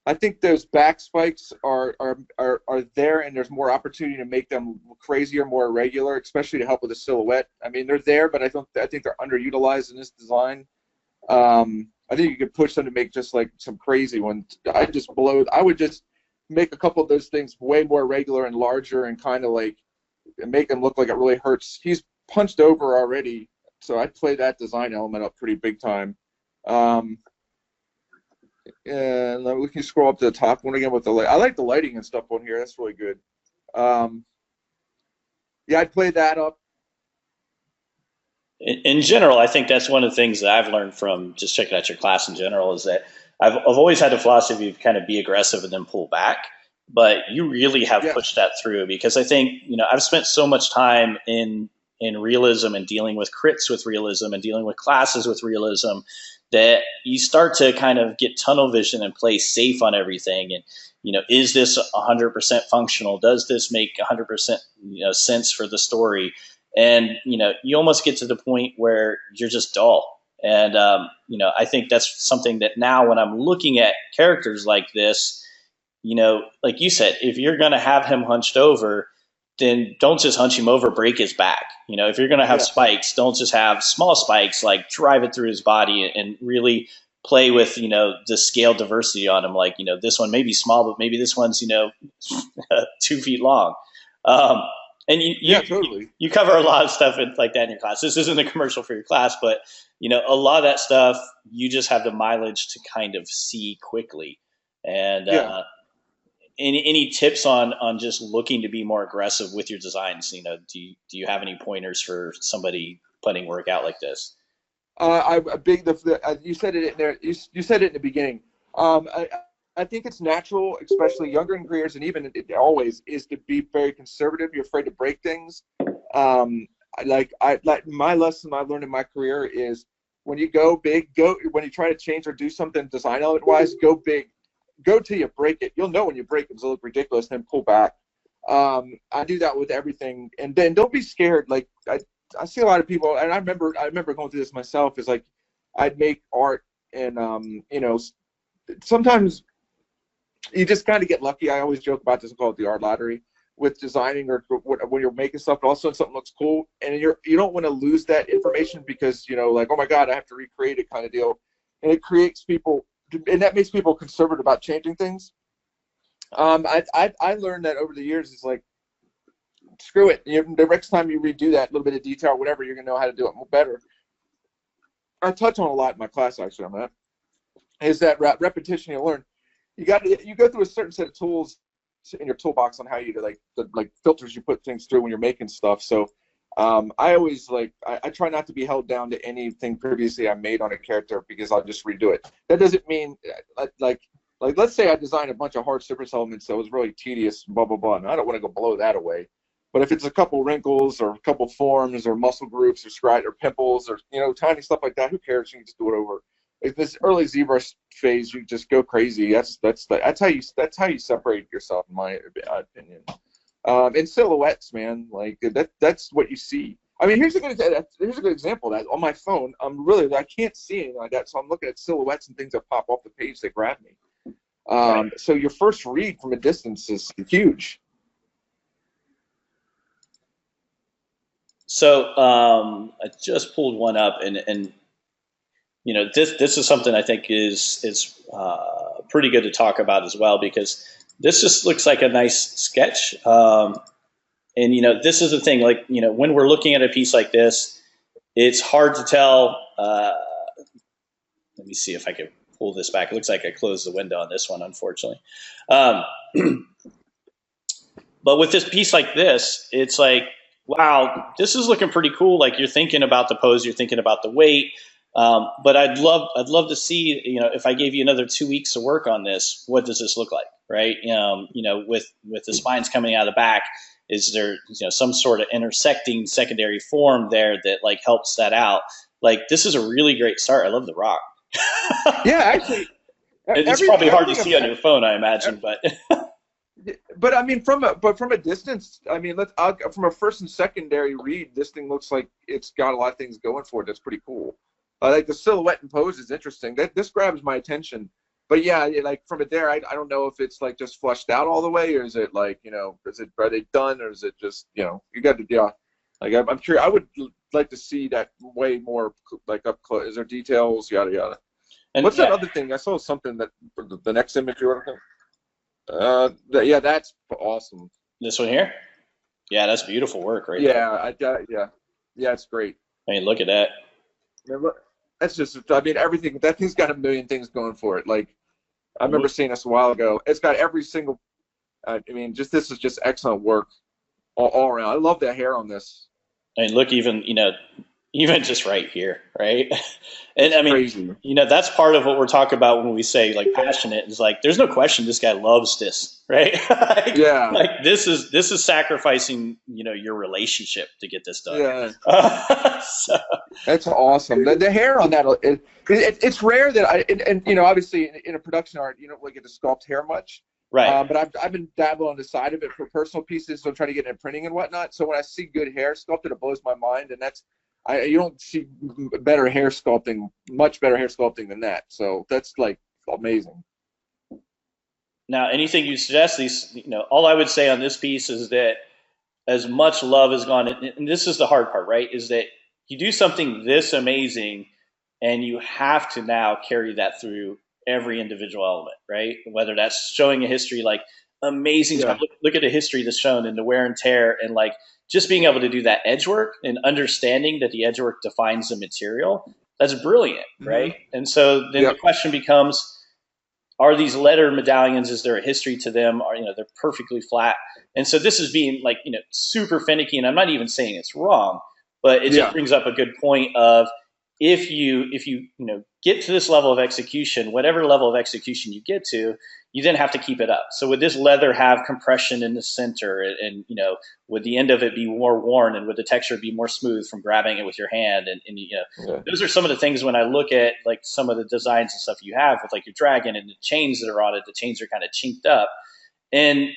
I think those back spikes are there, and there's more opportunity to make them crazier, more irregular, especially to help with the silhouette. I mean, they're there, but I think they're underutilized in this design. I think you could push them to make just like some crazy ones. I would just make a couple of those things way more regular and larger, and kind of like make them look like it really hurts. He's punched over already, so I'd play that design element up pretty big time. And we can scroll up to the top one again with the light. I like the lighting and stuff on here. That's really good. Yeah, I'd play that up. In general, I think that's one of the things that I've learned from just checking out your class in general is that I've always had a philosophy of kind of be aggressive and then pull back. But you really have pushed that through, because I think, I've spent so much time in realism and dealing with crits with realism and dealing with classes with realism that you start to kind of get tunnel vision and play safe on everything. is this 100% functional? Does this make 100% sense for the story? And you almost get to the point where you're just dull. And I think that's something that now when I'm looking at characters like this, like you said, if you're going to have him hunched over, then don't just hunch him over, break his back. If you're going to have spikes, don't just have small spikes, like drive it through his body and really play with, the scale diversity on him. Like, this one may be small, but maybe this one's, 2 feet long. And totally. You cover a lot of stuff like that in your class. This isn't a commercial for your class, but, a lot of that stuff, you just have the mileage to kind of see quickly. And, any tips on just looking to be more aggressive with your designs? Do you have any pointers for somebody putting work out like this? You said it in there. You said it in the beginning. I think it's natural, especially younger in careers, and even always, is to be very conservative. You're afraid to break things. Like my lesson I've learned in my career is when you go big, when you try to change or do something design element wise, go big. Go till you break it. You'll know when you break it, it'll look ridiculous, then pull back. I do that with everything, and then don't be scared. Like I see a lot of people, and I remember going through this myself. Is like I'd make art, and sometimes you just kind of get lucky. I always joke about this, called the art lottery, with designing or when you're making stuff. But also, something looks cool, and you don't want to lose that information because like, oh my God, I have to recreate it, kind of deal, and it creates people. And that makes people conservative about changing things. I learned that over the years. It's like, screw it. The next time you redo that little bit of detail, or whatever, you're gonna know how to do it better. I touch on a lot in my class actually on that. Is that repetition you learn? You go through a certain set of tools in your toolbox on how you do like filters you put things through when you're making stuff. So I always I try not to be held down to anything previously I made on a character because I'll just redo it. That doesn't mean like let's say I designed a bunch of hard surface elements that was really tedious, blah blah blah. And I don't want to go blow that away. But if it's a couple wrinkles or a couple forms or muscle groups or scratch or pimples or tiny stuff like that, who cares? You can just do it over. If this early ZBrush phase, you just go crazy. That's how you separate yourself, in my opinion. In silhouettes, man, like that's what you see. I mean, here's a good example of that. On my phone, I can't see anything like that, so I'm looking at silhouettes and things that pop off the page that grab me. So your first read from a distance is huge. So I just pulled one up, and this is something I think is pretty good to talk about as well, because this just looks like a nice sketch. And this is the thing, like, when we're looking at a piece like this, it's hard to tell. Let me see if I can pull this back. It looks like I closed the window on this one, unfortunately. But with this piece like this, it's like, wow, this is looking pretty cool. Like, you're thinking about the pose, you're thinking about the weight. But I'd love to see, if I gave you another 2 weeks to work on this, what does this look like, right? With the spines coming out of the back, is there some sort of intersecting secondary form there that like helps that out? Like, this is a really great start. I love the rock. Yeah, actually, it's probably hard to see on your phone, I imagine, but. But I mean, from a distance, I mean, from a first and secondary read, this thing looks like it's got a lot of things going for it. That's pretty cool. Like the silhouette and pose is interesting. This grabs my attention. But yeah, like from it there, I don't know if it's like just flushed out all the way, or is it like, are they done, or is it just, you got to, like, I'm curious. I would like to see that way more, like, up close. Is there details, yada yada. And what's that other thing? I saw something that the next image you were looking. Yeah, that's awesome. This one here? Yeah, that's beautiful work, right? Yeah, yeah, it's great. I mean, look at that. I mean, look, that's just, I mean, everything. That thing's got a million things going for it. Like, I remember seeing this a while ago. It's got every single. I mean, this is just excellent work all around. I love the hair on this. I mean, look, even just right here, right? And I mean, crazy. That's part of what we're talking about when we say like passionate, is like, there's no question this guy loves this, right? Like, yeah. Like, this is sacrificing, your relationship to get this done. Yeah. So. That's awesome. The hair on that, it's rare that and obviously in a production art, you don't really get to sculpt hair much. Right. But I've been dabbling on the side of it for personal pieces, so I'm trying to get into printing and whatnot. So when I see good hair sculpted, it blows my mind, and you don't see better hair sculpting, much better hair sculpting than that. So that's like amazing. Now, anything you suggest, these, all I would say on this piece is that as much love has gone, and this is the hard part, right? Is that you do something this amazing, and you have to now carry that through every individual element, right? Whether that's showing a history, like amazing job. Yeah. Look at the history that's shown in the wear and tear, and like just being able to do that edge work and understanding that the edge work defines the material. That's brilliant, Hmm. right? And so then the Yep. question becomes, are these letter medallions, is there a history to them? Are, they're perfectly flat. And so this is being like, super finicky, and I'm not even saying it's wrong, but it just Yeah. brings up a good point of, if you get to this level of execution, whatever level of execution you get to, you then have to keep it up. So would this leather have compression in the center, and would the end of it be more worn, and would the texture be more smooth from grabbing it with your hand? And Yeah. those are some of the things when I look at like some of the designs and stuff you have with like your dragon and the chains that are on it. The chains are kind of chinked up, and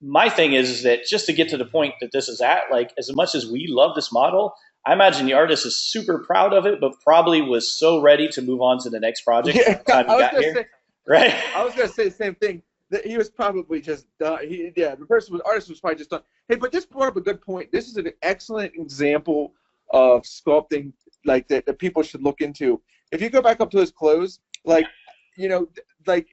my thing is that just to get to the point that this is at, like as much as we love this model, I imagine the artist is super proud of it, but probably was so ready to move on to the next project by Yeah. the time I he was got gonna here, say. right? I was gonna say the same thing. That he was probably just done. The artist was probably just done. Hey, but this brought up a good point. This is an excellent example of sculpting, like that people should look into. If you go back up to his clothes, like you know, like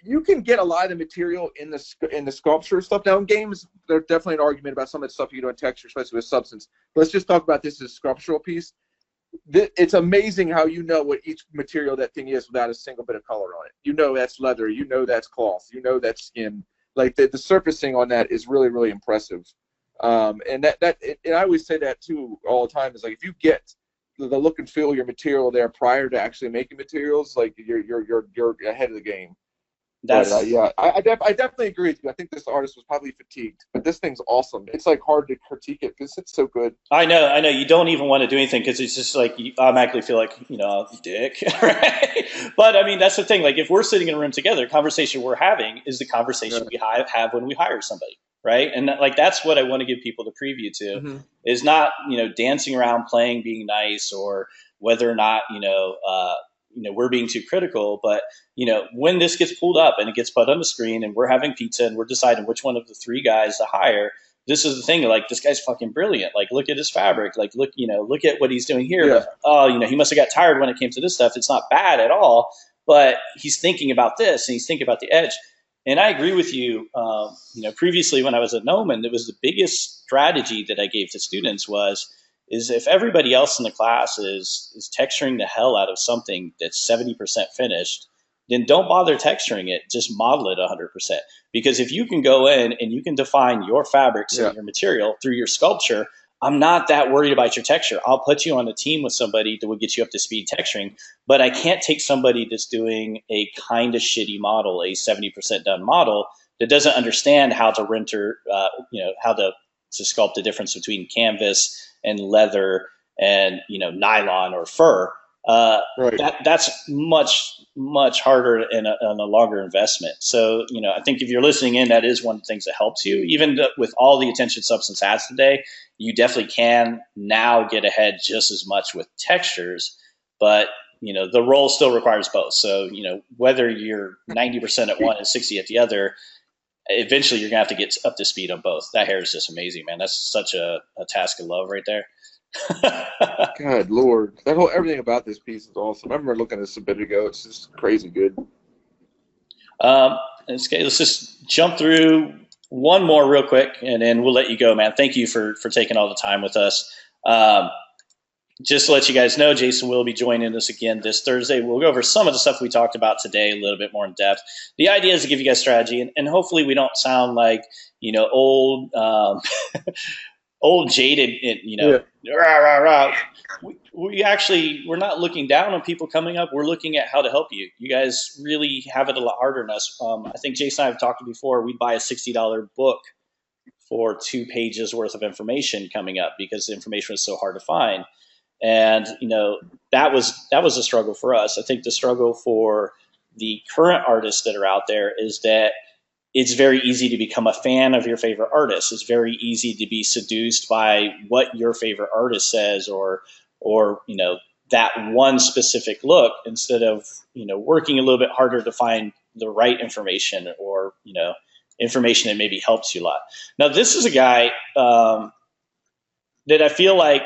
you can get a lot of the material in the sculpture stuff. Now in games, there's definitely an argument about some of the stuff you do in texture, especially with substance. But let's just talk about this as a sculptural piece. It's amazing how you know what each material that thing is without a single bit of color on it. You know that's leather. You know that's cloth. You know that's skin. Like the surfacing on that is really really impressive. And and I always say that too all the time. Is like if you get the look and feel of your material there prior to actually making materials, like you're ahead of the game. But That's yeah, I definitely agree with you. I think this artist was probably fatigued, but this thing's awesome. It's like hard to critique it because it's so good. I know. You don't even want to do anything because it's just like you automatically feel like dick, right? But I mean, that's the thing. Like, if we're sitting in a room together, the conversation we're having is the Yeah. conversation we have when we hire somebody, right? And like that's what I want to give people the preview to, Hmm. is not dancing around, playing, being nice, or whether or not we're being too critical. But when this gets pulled up and it gets put on the screen, and we're having pizza and we're deciding which one of the three guys to hire, this is the thing. Like, this guy's fucking brilliant. Like, look at his fabric. Like, look at what he's doing here. Yeah. But oh, he must have got tired when it came to this stuff. It's not bad at all, but he's thinking about this and he's thinking about the edge. And I agree with you. Previously when I was at Noman, it was the biggest strategy that I gave to students is if everybody else in the class is texturing the hell out of something that's 70% finished, then don't bother texturing it. Just model it 100%. Because if you can go in and you can define your fabrics and Yeah. your material through your sculpture, I'm not that worried about your texture. I'll put you on a team with somebody that will get you up to speed texturing, but I can't take somebody that's doing a kind of shitty model, a 70% done model, that doesn't understand how to render, how to sculpt the difference between canvas and leather and nylon or fur. Uh, Right. that's much harder and a longer investment. So I think if you're listening in, that is one of the things that helps you. Even with all the attention substance has today, you definitely can now get ahead just as much with textures, but the role still requires both. So whether you're 90% at one and 60 at the other, eventually you're gonna have to get up to speed on both. That hair is just amazing, man. That's such a task of love right there. God, Lord, that whole everything about this piece is awesome. I remember looking at this a bit ago. It's just crazy good. Um, let's just jump through one more real quick, and then we'll let you go, man. Thank you for taking all the time with us. Um, just to let you guys know, Jason will be joining us again this Thursday. We'll go over some of the stuff we talked about today a little bit more in depth. The idea is to give you guys strategy, and hopefully we don't sound like old old jaded, and Yeah. rah, rah, rah. We're not looking down on people coming up. We're looking at how to help you. You guys really have it a lot harder than us. I think Jason and I have talked before. We'd buy a $60 book for 2 pages worth of information coming up because the information was so hard to find. And that was a struggle for us. I think the struggle for the current artists that are out there is that it's very easy to become a fan of your favorite artist. It's very easy to be seduced by what your favorite artist says, or that one specific look, instead of working a little bit harder to find the right information, or information that maybe helps you a lot. Now, this is a guy that I feel like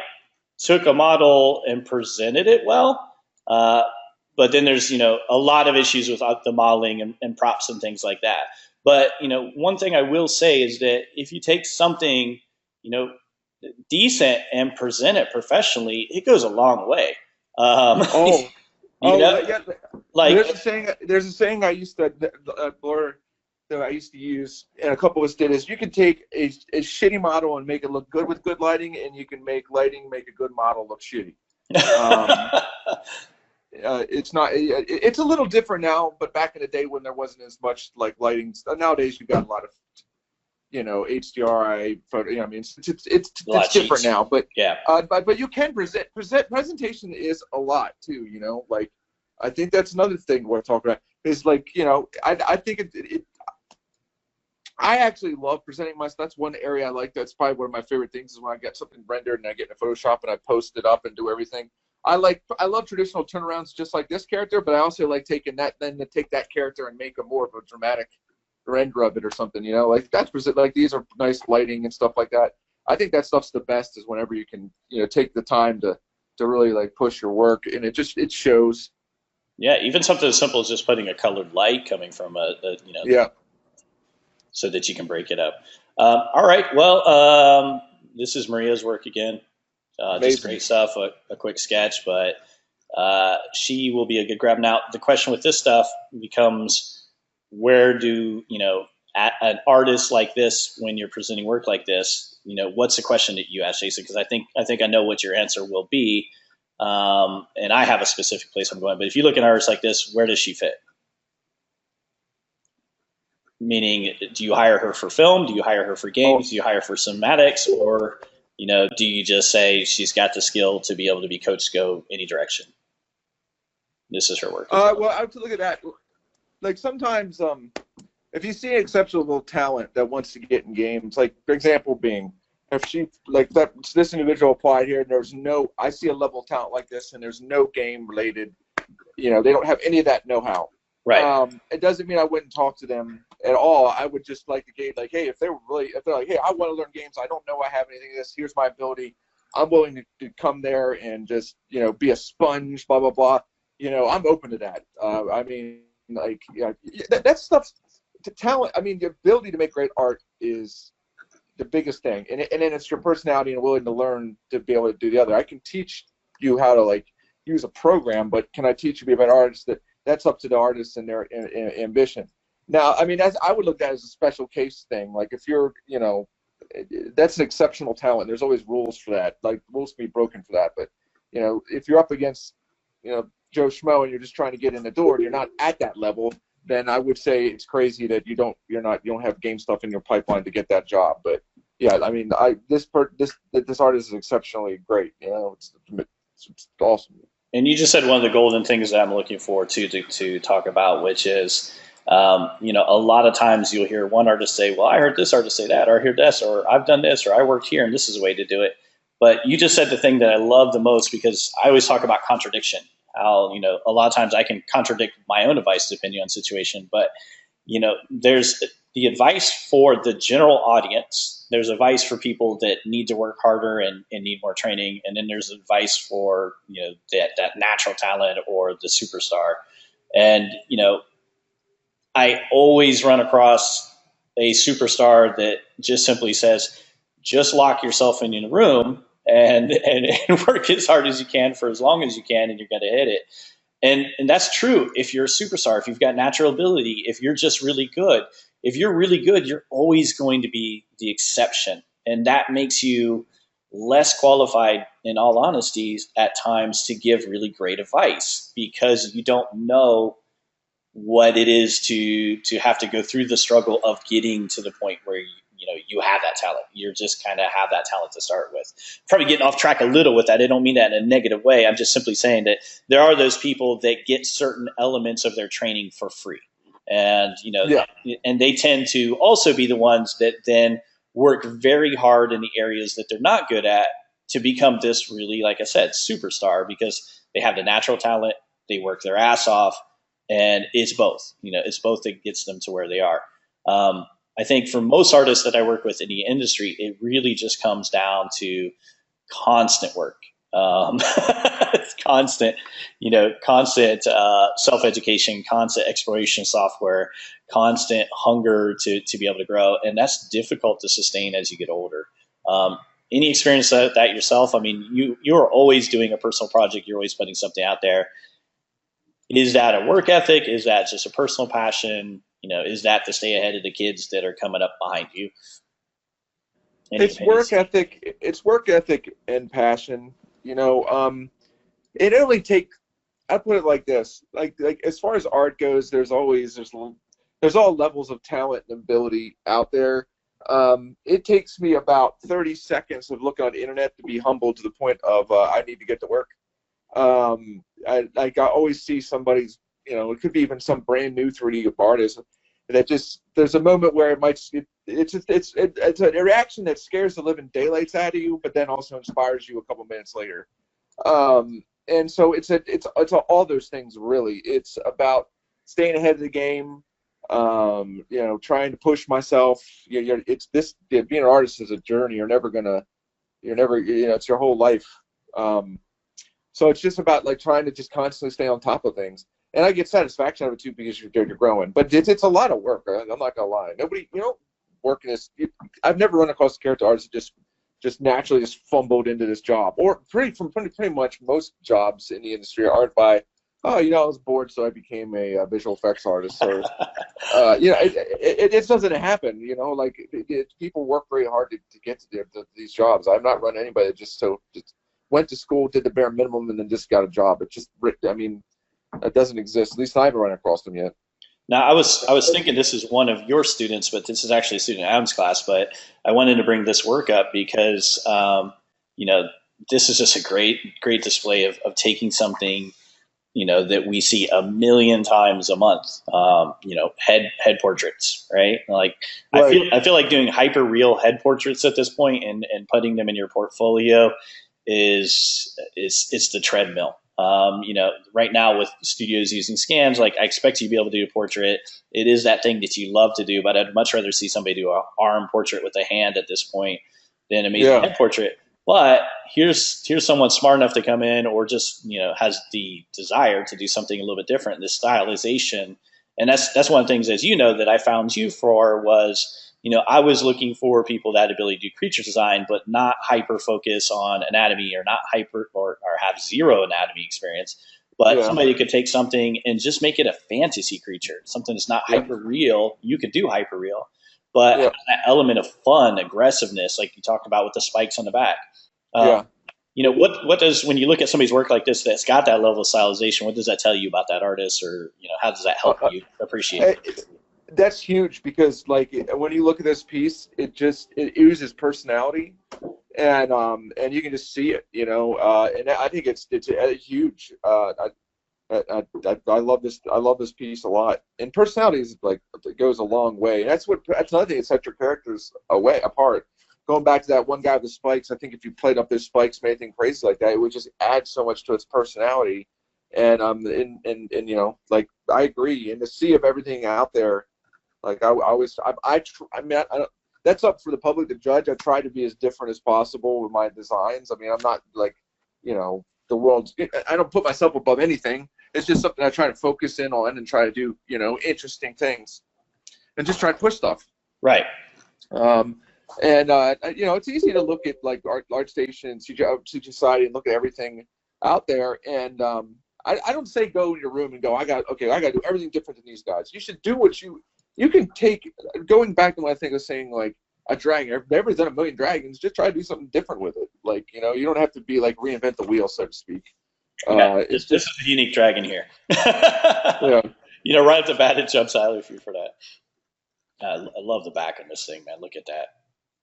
took a model and presented it well. But then there's a lot of issues with the modeling and props and things like that. But one thing I will say is that if you take something decent and present it professionally, it goes a long way. Oh, you know, yeah. like There's a saying I used to blur that I used to use, and a couple of us did, is you can take a shitty model and make it look good with good lighting, and you can make a good model look shitty. It's not. It's a little different now, but back in the day when there wasn't as much like lighting, nowadays you've got a lot of HDRI photo. I mean, it's different now, but yeah. But you can presentation is a lot too. Like I think that's another thing we're talking about is like I think I actually love presenting my stuff. That's one area I like. That's probably one of my favorite things is when I get something rendered and I get in Photoshop and I post it up and do everything. I love traditional turnarounds just like this character, but I also like taking that, then to take that character and make a more of a dramatic render of it or something, like that's like these are nice lighting and stuff like that. I think that stuff's the best is whenever you can, take the time to really like push your work, and it shows. Yeah, even something as simple as just putting a colored light coming from yeah, so that you can break it up. All right, well, this is Maria's work again. Just great stuff. A quick sketch, but she will be a good grab. Now, the question with this stuff becomes, where do an artist like this, when you're presenting work like this, what's the question that you ask, Jason? Because I think I know what your answer will be, and I have a specific place I'm going. But if you look at an artist like this, where does she fit? Meaning, do you hire her for film? Do you hire her for games? Do you hire for cinematics? Or do you just say she's got the skill to be able to be coached to go any direction? This is her work. Well, I have to look at that. Like sometimes, if you see exceptional talent that wants to get in games, like for example being, if she like that, this individual applied here, and I see a level of talent like this, and there's no game related, they don't have any of that know-how. Right. It doesn't mean I wouldn't talk to them at all. I would just like to gauge, like, hey, if they're like, hey, I want to learn games, I don't know I have anything of this, here's my ability, I'm willing to come there and just, be a sponge, blah, blah, blah. I'm open to that. I mean, like, that stuff's talent. I mean, the ability to make great art is the biggest thing. And then it's your personality and willing to learn to be able to do the other. I can teach you how to, like, use a program, but can I teach you to be a better artist? That's up to the artist and their ambition. Now, I mean, I would look at it as a special case thing. Like if you're, that's an exceptional talent. There's always rules for that. Like rules can be broken for that. But, if you're up against, Joe Schmo and you're just trying to get in the door and you're not at that level, then I would say it's crazy that you don't have game stuff in your pipeline to get that job. But yeah, I mean, this artist is exceptionally great. It's awesome. And you just said one of the golden things that I'm looking forward to talk about, which is, a lot of times you'll hear one artist say, well, I heard this artist say that, or I heard this, or I've done this, or I worked here, and this is a way to do it. But you just said the thing that I love the most, because I always talk about contradiction. How, a lot of times I can contradict my own advice depending on situation, but, there's the advice for the general audience. There's advice for people that need to work harder and need more training. And then there's advice for, that natural talent or the superstar. And, I always run across a superstar that just simply says, just lock yourself in a room and work as hard as you can for as long as you can, and you're going to hit it. And that's true if you're a superstar, if you've got natural ability, if you're just really good. If you're really good, you're always going to be the exception. And that makes you less qualified, in all honesty, at times to give really great advice, because you don't know what it is to have to go through the struggle of getting to the point where you have that talent. You're just kind of have that talent to start with. Probably getting off track a little with that. I don't mean that in a negative way. I'm just simply saying that there are those people that get certain elements of their training for free. And Yeah. and they tend to also be the ones that then work very hard in the areas that they're not good at to become this really, like I said, superstar, because they have the natural talent, they work their ass off, and it's both. It's both that gets them to where they are. I think for most artists that I work with in the industry, it really just comes down to constant work. It's constant, constant self education, constant exploration of software, constant hunger to be able to grow, and that's difficult to sustain as you get older. Um, any experience that yourself? I mean, you're always doing a personal project. You're always putting something out there. Is that a work ethic? Is that just a personal passion? Is that to stay ahead of the kids that are coming up behind you? Any It's work opinions? ethic. It's work ethic and passion. You know, it only take. I put it like this: like as far as art goes, there's all levels of talent and ability out there. It takes me about 30 seconds of looking on the internet to be humbled to the point of I need to get to work. I always see somebody's, it could be even some brand new 3D artist that just, there's a moment where it's a reaction that scares the living daylights out of you, but then also inspires you a couple minutes later. And so it's all those things really. It's about staying ahead of the game, trying to push myself. Being an artist is a journey. It's your whole life. So it's just about like trying to just constantly stay on top of things. And I get satisfaction out of it too because you're growing. But it's a lot of work. I'm not gonna lie. Nobody, working this. I've never run across a character artist that just naturally just fumbled into this job. Or pretty much most jobs in the industry aren't by, oh, I was bored, so I became a visual effects artist. Or it just doesn't happen. Like people work very hard to get to these jobs. I've not run anybody that just went to school, did the bare minimum, and then just got a job. I mean, that doesn't exist. At least I haven't run across them yet. Now, I was thinking this is one of your students, but this is actually a student in Adam's class. But I wanted to bring this work up because you know this is just a great display of taking something that we see a million times a month. Head portraits, right? Like Right. I feel like doing hyper real head portraits at this point and putting them in your portfolio is it's the treadmill. Right now with studios using scans, like I expect you to be able to do a portrait. It is that thing that you love to do, but I'd much rather see somebody do an arm portrait with a hand at this point than an amazing Yeah. head portrait. But here's someone smart enough to come in, or just has the desire to do something a little bit different. This stylization, and that's one of the things, as you know, that I found you for was I was looking for people that had ability to do creature design, but not hyper focus on anatomy, or not hyper or have zero anatomy experience. But Yeah. somebody could take something and just make it a fantasy creature, something that's not Yeah. hyper real. You could do hyper real, but Yeah. that element of fun, aggressiveness, like you talked about with the spikes on the back. Um, Yeah. what does, when you look at somebody's work like this that's got that level of stylization, what does that tell you about that artist, or how does that Uh, help uh, you appreciate it? eh, that's huge because like when you look at this piece, it oozes personality, and you can just see it, and I think it's a huge. I love this. I love this piece a lot. And personality is like, it goes a long way. And that's another thing that sets your characters away apart. Going back to that one guy with the spikes, I think if you played up those spikes, made anything crazy like that, it would just add so much to its personality. And like I agree. In the sea of everything out there, like I always, I mean, I don't, that's up for the public to judge. I try to be as different as possible with my designs. I mean, I'm not like, the world's. I don't put myself above anything. It's just something I try to focus in on and try to do, interesting things, and just try to push stuff. Right. Um, and it's easy to look at like ArtStation and CG Society and look at everything out there. And I don't say go in your room and go, I got to do everything different than these guys. You should do what you can take. Going back to what I think I was saying, like a dragon. Everybody's done a million dragons. Just try to do something different with it. Like you don't have to be like reinvent the wheel, so to speak. Yeah, It's this just is a unique dragon here. yeah. Right off the bat, it jumps out at you for that. I love the back of this thing, man. Look at that.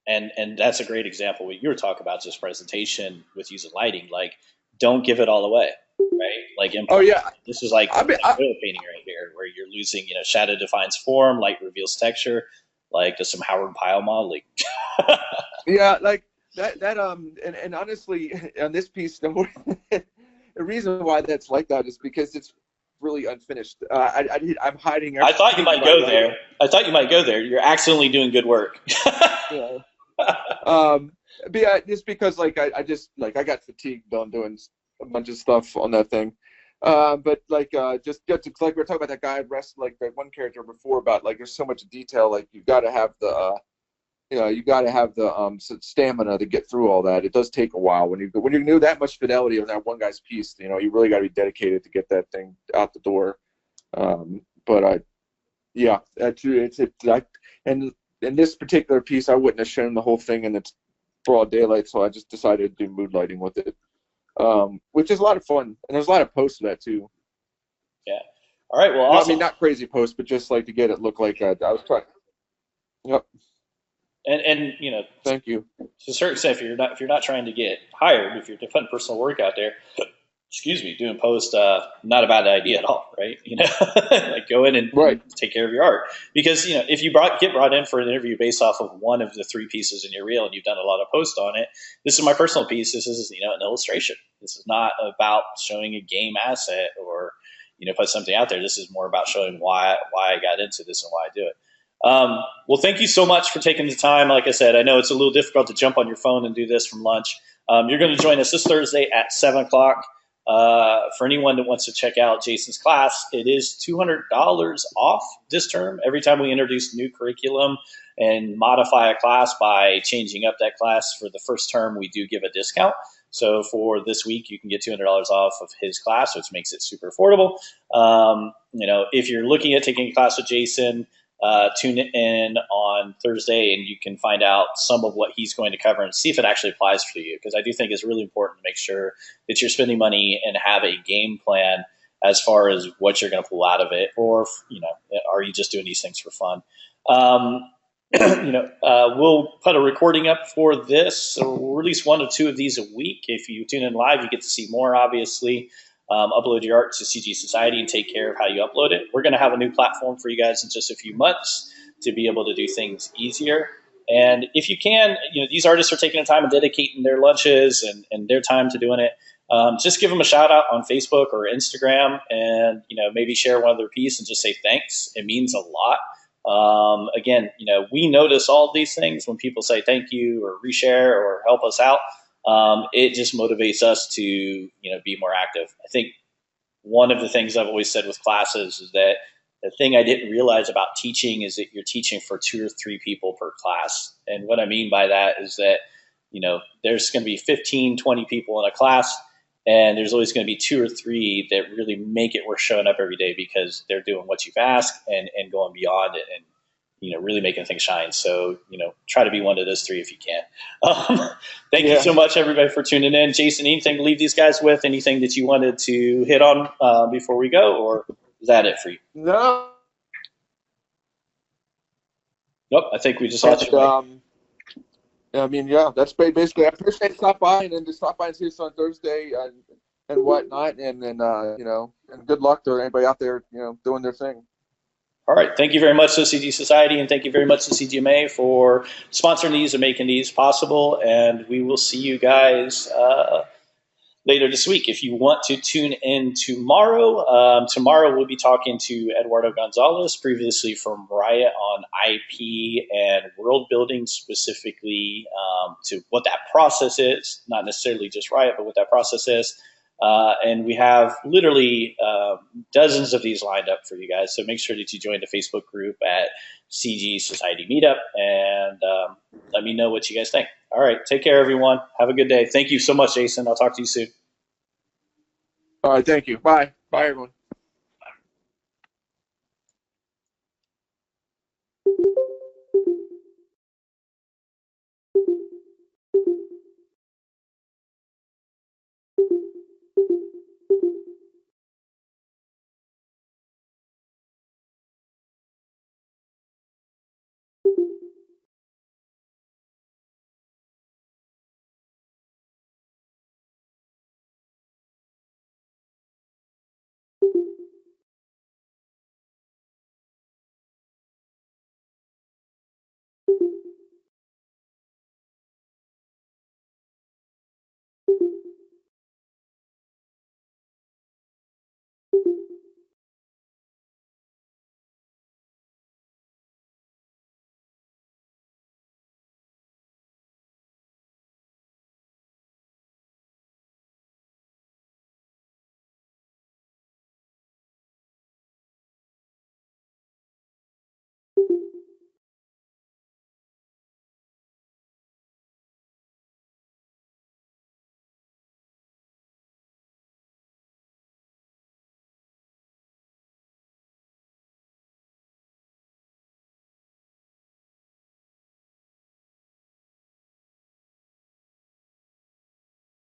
And that's a great example. What you were talking about, just presentation with using lighting. Like, don't give it all away. right? Like Oh implant. yeah. This is like I mean, oil painting right here, where you're losing, shadow defines form, light reveals texture, like just some Howard Pyle modeling. yeah, like and honestly, on this piece, the reason why that's like that is because it's really unfinished. I'm hiding I thought you everything might by go writing. there. I thought you might go there. You're accidentally doing good work. Yeah. Um, but yeah, just because like I just like I got fatigued on doing a bunch of stuff on that thing. But like just get to like we were talking about that guy rest like that one character before about like there's so much detail like you've got to have the you got to have the stamina to get through all that. It does take a while when you do that much fidelity on that one guy's piece. You really got to be dedicated to get that thing out the door. But yeah, and in this particular piece, I wouldn't have shown the whole thing in its broad daylight, so I just decided to do mood lighting with it, which is a lot of fun, and there's a lot of posts of that too. Yeah. All right. Well, No, I mean awesome. not crazy posts, but just like to get it look like I was trying. Yep, And thank you. to a certain extent, if you're not trying to get hired, if you're putting personal work out there, excuse me, doing post, not a bad idea at all, right? Like go in and Right. take care of your art because if you get brought in for an interview based off of one of the three pieces in your reel and you've done a lot of posts on it, this is my personal piece. This is an illustration. This is not about showing a game asset or put something out there. This is more about showing why I got into this and why I do it. Well, thank you so much for taking the time. Like I said, I know it's a little difficult to jump on your phone and do this from lunch. You're going to join us this Thursday at 7 o'clock. For anyone that wants to check out Jason's class, it is $200 off this term. Every time we introduce new curriculum and modify a class by changing up that class for the first term, we do give a discount. So for this week, you can get $200 off of his class, which makes it super affordable. If you're looking at taking a class with Jason, tune in on Thursday and you can find out some of what he's going to cover and see if it actually applies for you. Because I do think it's really important to make sure that you're spending money and have a game plan as far as what you're going to pull out of it, or are you just doing these things for fun? Um, we'll put a recording up for this. So we'll release 1 or 2 of these a week. If you tune in live, you get to see more, obviously. Upload your art to CG Society and take care of how you upload it. We're going to have a new platform for you guys in just a few months to be able to do things easier. And if you can, these artists are taking the time and dedicating their lunches and their time to doing it. Just give them a shout out on Facebook or Instagram and, maybe share one of their piece and just say thanks. It means a lot. Again, we notice all these things when people say thank you or reshare or help us out. It just motivates us to be more active. I think one of the things I've always said with classes is that the thing I didn't realize about teaching is that you're teaching for 2 or 3 people per class. And what I mean by that is that there's going to be 15, 20 people in a class, and there's always going to be 2 or 3 that really make it worth showing up every day because they're doing what you've asked and going beyond it and really making things shine. So, try to be one of those 3 if you can. Thank you Yeah. so much, everybody, for tuning in. Jason, anything to leave these guys with? Anything that you wanted to hit on before we go, or is that it for you? No. Nope, I think we just lost And you, Mike. I mean, yeah, that's basically. I appreciate stop by and then just stop by and see us on Thursday and whatnot, and then and good luck to anybody out there, doing their thing. All right. Thank you very much to CG Society, and thank you very much to CGMA for sponsoring these and making these possible. And we will see you guys later this week. If you want to tune in tomorrow we'll be talking to Eduardo Gonzalez, previously from Riot, on IP and world building, specifically to what that process is, not necessarily just Riot, but what that process is. And we have literally dozens of these lined up for you guys. So make sure that you join the Facebook group at CG Society Meetup and let me know what you guys think. All right. Take care, everyone. Have a good day. Thank you so much, Jason. I'll talk to you soon. All right, thank you. Bye. Bye. Bye, everyone.